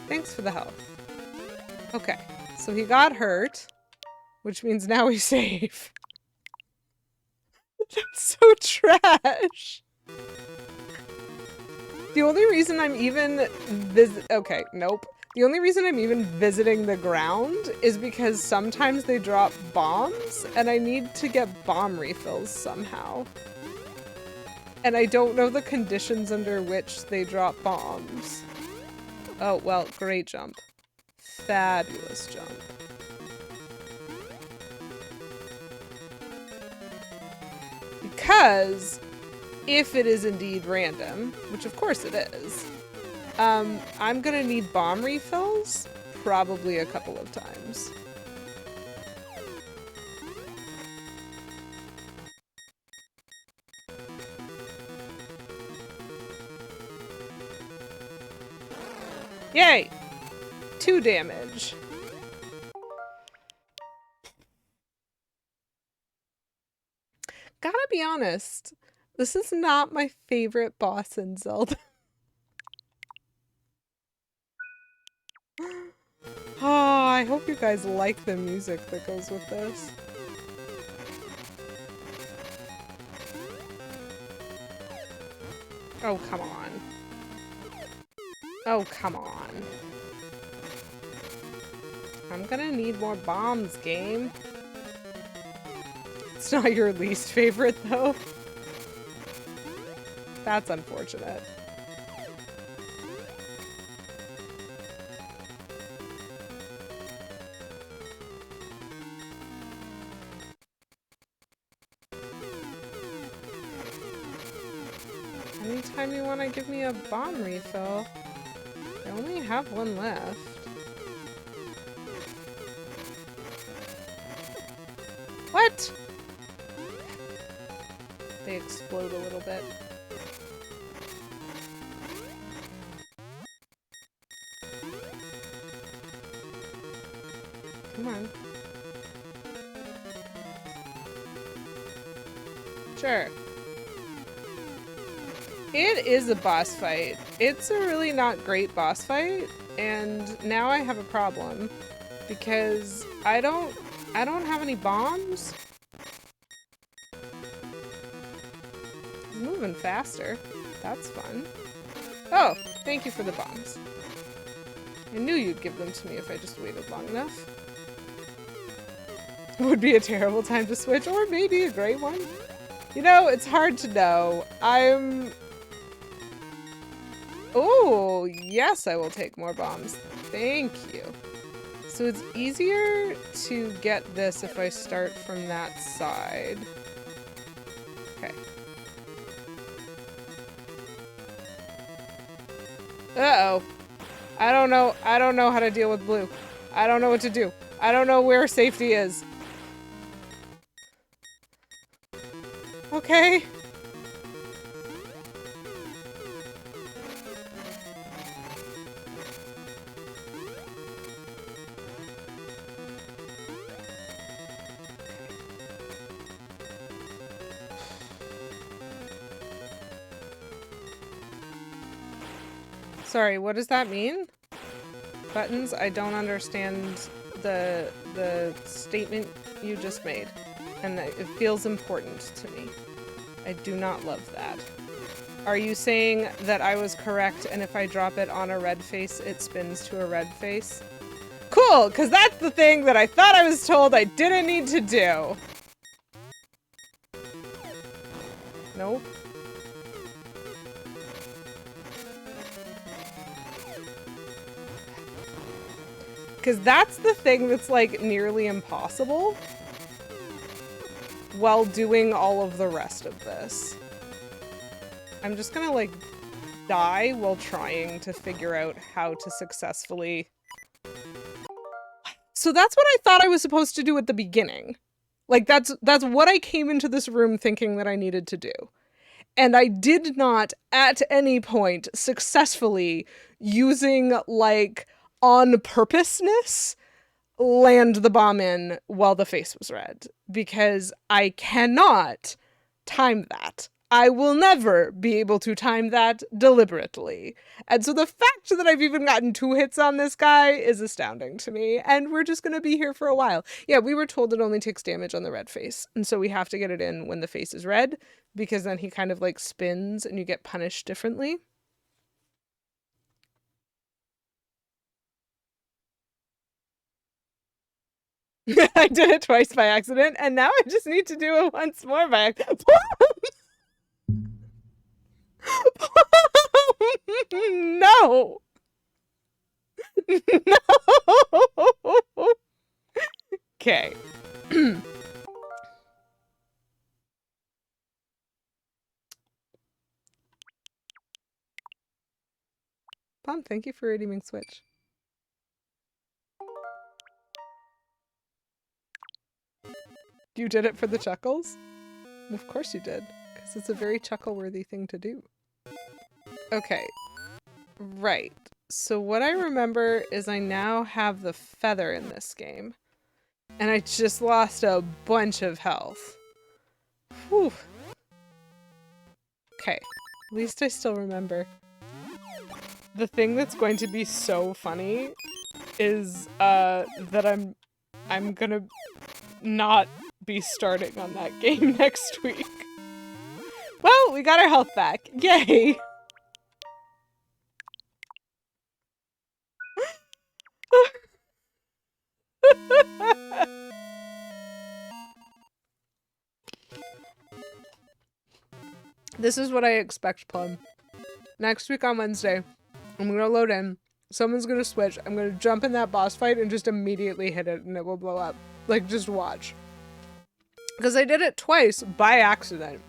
Thanks for the health. Okay, so he got hurt, which means now he's safe. That's so trash. The only reason I'm even okay, nope. The only reason I'm even visiting the ground is because sometimes they drop bombs and I need to get bomb refills somehow. And I don't know the conditions under which they drop bombs. Oh, well, great jump. Fabulous jump. Because if it is indeed random, which of course it is, I'm gonna need bomb refills probably a couple of times. Yay! 2 damage. Gotta be honest, this is not my favorite boss in Zelda. Oh, I hope you guys like the music that goes with this. Oh, come on. Oh, come on. I'm gonna need more bombs, game. It's not your least favorite, though. That's unfortunate. Anytime you want to give me a bomb refill, I only have one left. What? They explode a little bit. Come on. Sure. It is a boss fight. It's a really not great boss fight, and now I have a problem because I don't have any bombs. He's moving faster. That's fun. Oh, thank you for the bombs. I knew you'd give them to me if I just waited long enough. It would be a terrible time to switch, or maybe a great one. You know, it's hard to know. Oh, yes, I will take more bombs. Thank you. So it's easier to get this if I start from that side. Okay. Uh-oh. I don't know how to deal with blue. I don't know what to do. I don't know where safety is. Okay. Sorry, what does that mean? Buttons, I don't understand the statement you just made. And it feels important to me. I do not love that. Are you saying that I was correct and if I drop it on a red face, it spins to a red face? Cool, because that's the thing that I thought I was told I didn't need to do. Nope. Because that's the thing that's, like, nearly impossible while doing all of the rest of this. I'm just gonna, like, die while trying to figure out how to successfully... So that's what I thought I was supposed to do at the beginning. Like, that's what I came into this room thinking that I needed to do. And I did not at any point successfully, using like on purposeness, land the bomb in while the face was red, because I cannot time that. I will never be able to time that deliberately. And so the fact that I've even gotten 2 hits on this guy is astounding to me, and we're just going to be here for a while. Yeah, we were told it only takes damage on the red face, and so we have to get it in when the face is red, because then he kind of like spins and you get punished differently. I did it twice by accident, and now I just need to do it once more by accident. No. No. Okay. Pom, thank you for redeeming Switch. You did it for the chuckles? Of course you did, because it's a very chuckle-worthy thing to do. Okay. Right. So what I remember is I now have the feather in this game. And I just lost a bunch of health. Whew. Okay. At least I still remember. The thing that's going to be so funny is that I'm gonna not be starting on that game next week. Well, we got our health back. Yay! This is what I expect, Plum. Next week on Wednesday, I'm gonna load in. Someone's gonna switch. I'm gonna jump in that boss fight and just immediately hit it and it will blow up. Like, just watch. Because I did it twice by accident.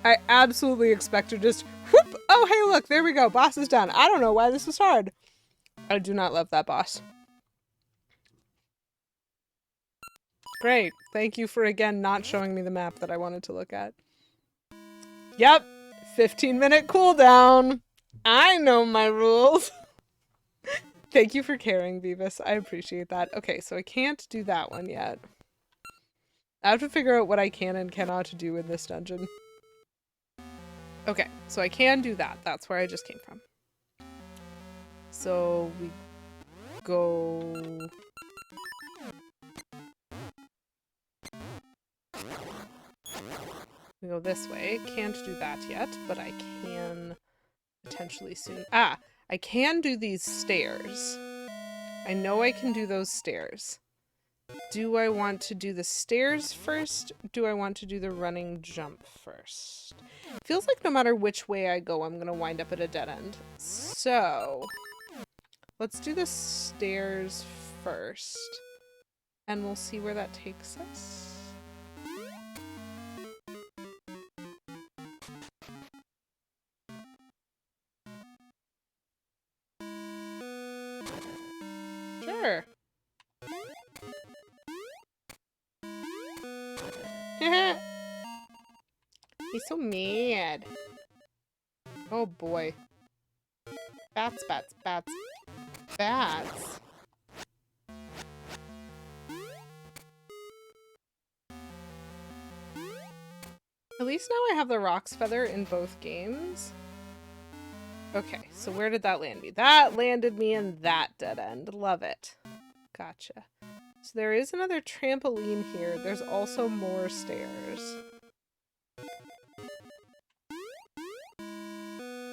I absolutely expect to just whoop! Oh, hey, look, there we go. Boss is done. I don't know why this is hard. I do not love that boss. Great. Thank you for, again, not showing me the map that I wanted to look at. Yep. 15-minute cooldown. I know my rules. Thank you for caring, Beavis. I appreciate that. Okay, so I can't do that one yet. I have to figure out what I can and cannot do in this dungeon. Okay, so I can do that. That's where I just came from. So we go... We go this way. Can't do that yet, but I can potentially soon. Ah, I can do these stairs. I know I can do those stairs. Do I want to do the stairs first? Do I want to do the running jump first? Feels like no matter which way I go, I'm gonna wind up at a dead end. So, let's do the stairs first. And we'll see where that takes us. Sure. He's so mad. Oh boy. Bats, bats, bats, bats. At least now I have the Rock's Feather in both games. Okay, so where did that land me? That landed me in that dead end. Love it. Gotcha. So there is another trampoline here. There's also more stairs.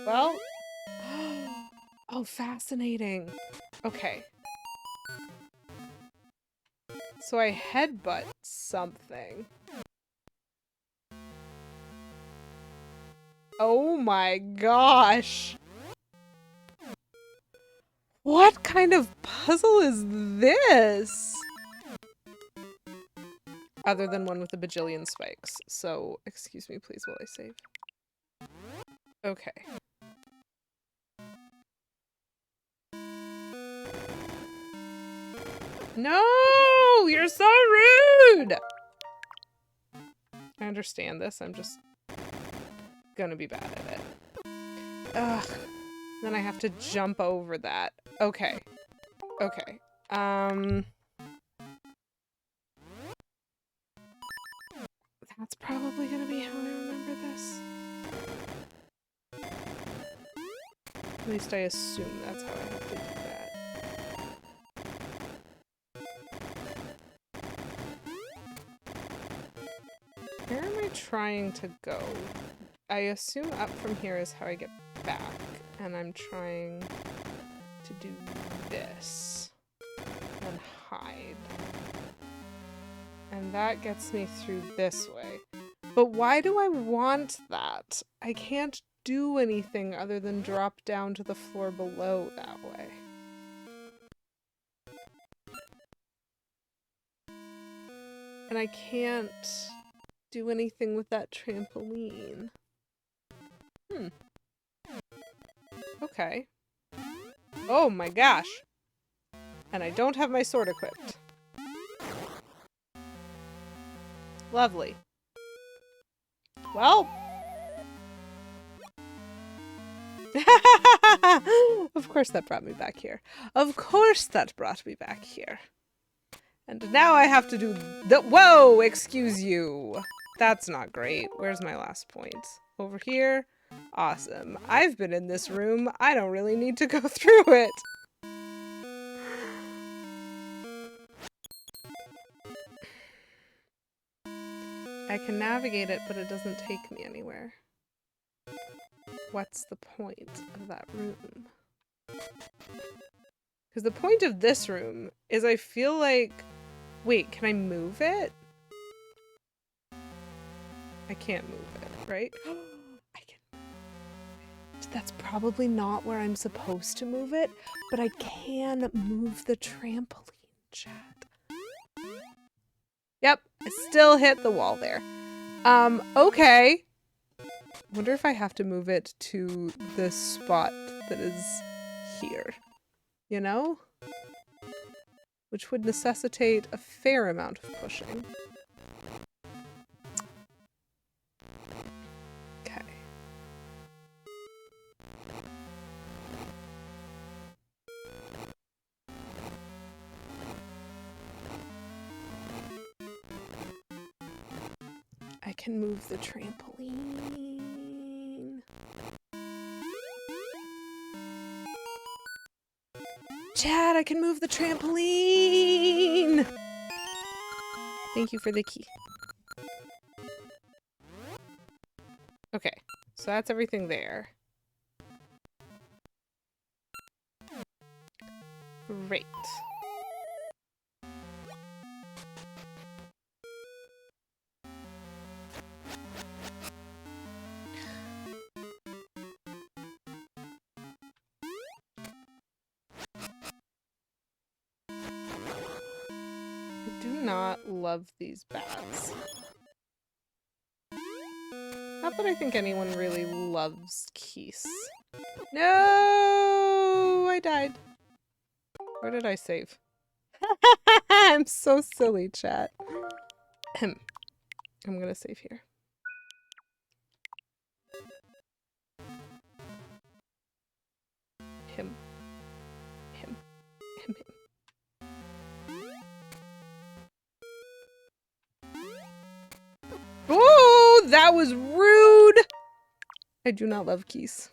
Well, oh, fascinating. Okay. So I headbutt something. Oh my gosh. What kind of puzzle is this? Other than one with a bajillion spikes. So, excuse me, please, while I save. Okay. No! You're so rude! I understand this. I'm just gonna be bad at it. Ugh. Then I have to jump over that. Okay. Okay. That's probably gonna be how I remember this. At least I assume that's how I have to do that. Where am I trying to go? I assume up from here is how I get back, and I'm trying to do this and hide. And that gets me through this way. But why do I want that? I can't do anything other than drop down to the floor below that way. And I can't do anything with that trampoline. Okay. Oh my gosh. And I don't have my sword equipped. Lovely. Well. Of course that brought me back here. Of course that brought me back here. And now I have to do the— Whoa! Excuse you! That's not great. Where's my last point? Over here? Awesome. I've been in this room. I don't really need to go through it. I can navigate it, but it doesn't take me anywhere. What's the point of that room? Because the point of this room is I feel like... Wait, can I move it? I can't move it, right? I can move it. That's probably not where I'm supposed to move it, but I can move the trampoline, chat. Yep, I still hit the wall there. Okay. Wonder if I have to move it to this spot that is here. You know? Which would necessitate a fair amount of pushing. Okay. I can move the trampoline. Chad, I can move the trampoline! Thank you for the key. Okay, so that's everything there. Great. I do not love these bats. Not that I think anyone really loves Keese. No! I died. Where did I save? I'm so silly, chat. I'm gonna save here. Him. Oh, that was rude! I do not love Keese.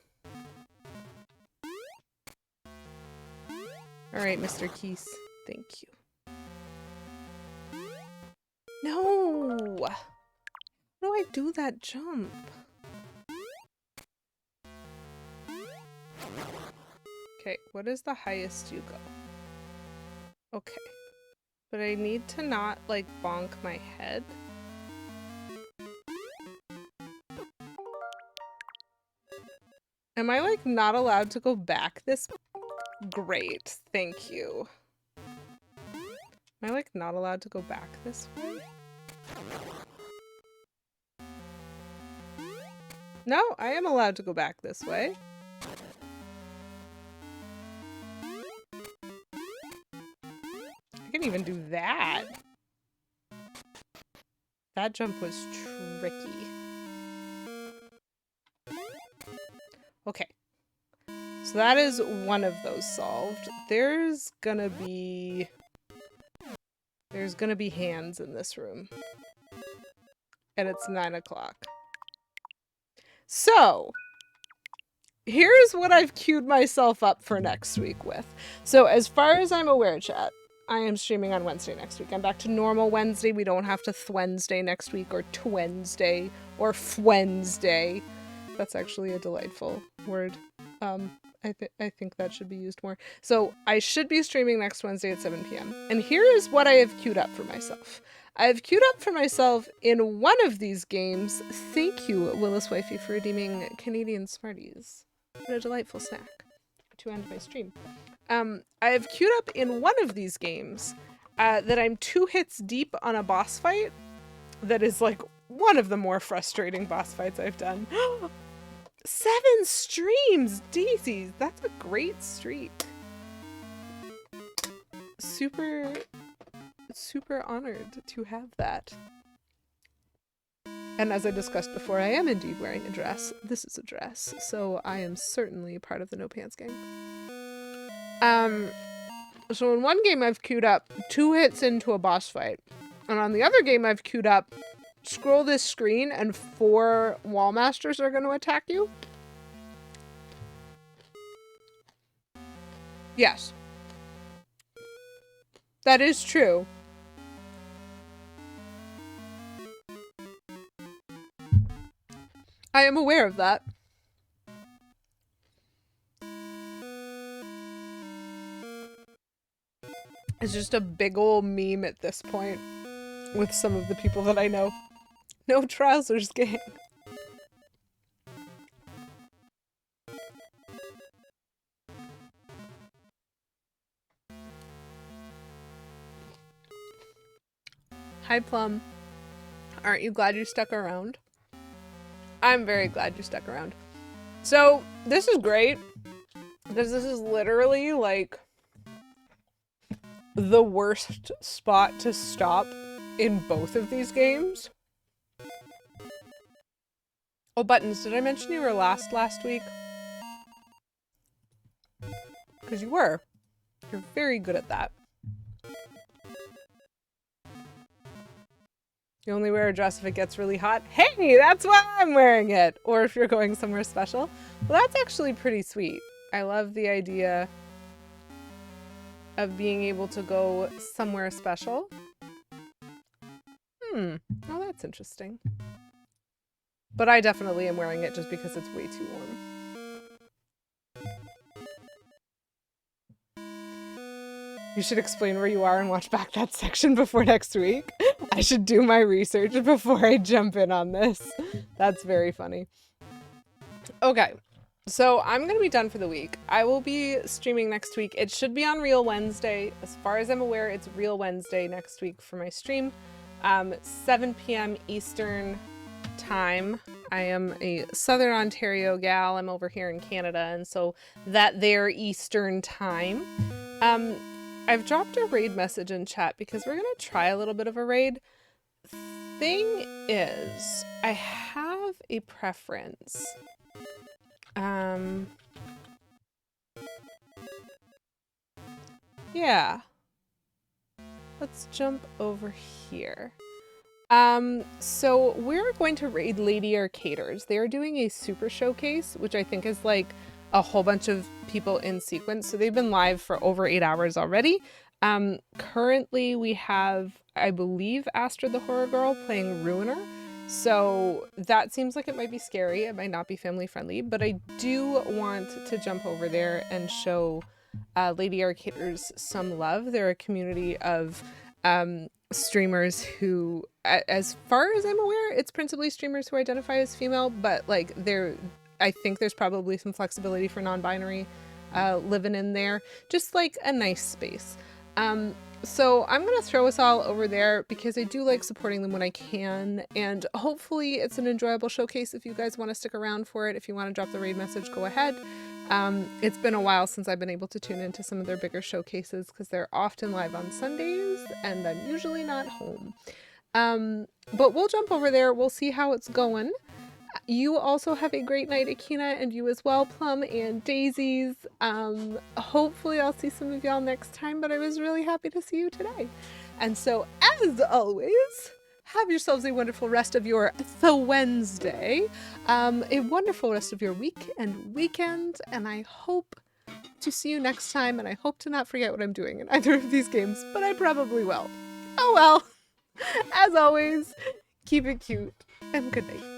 Alright, Mr. Keese. Thank you. No! How do I do that jump? Okay, what is the highest you go? Okay. But I need to not, like, bonk my head. Am I, like, not allowed to go back this? Great, thank you. Am I, like, not allowed to go back this way? No, I am allowed to go back this way. I can even do that. That jump was tricky. So that is one of those solved. There's gonna be hands in this room. And it's 9 o'clock. So, here's what I've queued myself up for next week with. So as far as I'm aware, chat, I am streaming on Wednesday next week. I'm back to normal Wednesday. We don't have to Thwednesday next week or Twednesday or Fwednesday. That's actually a delightful word. I think that should be used more. So I should be streaming next Wednesday at 7 p.m. And here is what I have queued up for myself. I have queued up for myself in one of these games. Thank you, Willis Wifey, for redeeming Canadian Smarties. What a delightful snack to end my stream. I have queued up in one of these games that I'm 2 hits deep on a boss fight that is like one of the more frustrating boss fights I've done. 7 streams! Daisies! That's a great streak. Super honored to have that. And as I discussed before, I am indeed wearing a dress. This is a dress, so I am certainly part of the No Pants gang. So in one game I've queued up 2 hits into a boss fight. And on the other game I've queued up scroll this screen and 4 wall masters are going to attack you. Yes. That is true. I am aware of that. It's just a big old meme at this point with some of the people that I know. No trousers, gang. Hi, Plum. Aren't you glad you stuck around? I'm very glad you stuck around. So, this is great, because this is literally, like, the worst spot to stop in both of these games. Oh, Buttons, did I mention you were last week? Because you were. You're very good at that. You only wear a dress if it gets really hot. Hey, that's why I'm wearing it! Or if you're going somewhere special. Well, that's actually pretty sweet. I love the idea of being able to go somewhere special. Oh, that's interesting. But I definitely am wearing it just because it's way too warm. You should explain where you are and watch back that section before next week. I should do my research before I jump in on this. That's very funny. Okay, so I'm going to be done for the week. I will be streaming next week. It should be on Real Wednesday. As far as I'm aware, it's Real Wednesday next week for my stream. 7 p.m. Eastern time. I am a Southern Ontario gal. I'm over here in Canada, and so that their Eastern time. I've dropped a raid message in chat because we're going to try a little bit of a raid. Thing is, I have a preference. Yeah. Let's jump over here. So we're going to raid Lady Arcaders. They are doing a super showcase, which I think is like a whole bunch of people in sequence. So they've been live for over 8 hours already. Currently we have, I believe, Astra the Horror Girl playing Ruiner. So that seems like it might be scary. It might not be family friendly, but I do want to jump over there and show Lady Arcaders some love. They're a community of streamers who, as far as I'm aware, it's principally streamers who identify as female, but like I think there's probably some flexibility for non-binary living in there. Just like a nice space. So I'm going to throw us all over there because I do like supporting them when I can, and hopefully it's an enjoyable showcase if you guys want to stick around for it. If you want to drop the raid message, go ahead. It's been a while since I've been able to tune into some of their bigger showcases because they're often live on Sundays and I'm usually not home. But we'll jump over there. We'll see how it's going. You also have a great night, Akina, and you as well, Plum and Daisies. Hopefully I'll see some of y'all next time, but I was really happy to see you today. And so, as always, have yourselves a wonderful rest of your Wednesday, a wonderful rest of your week and weekend, and I hope to see you next time, and I hope to not forget what I'm doing in either of these games, but I probably will. Oh well. As always, keep it cute, and good night.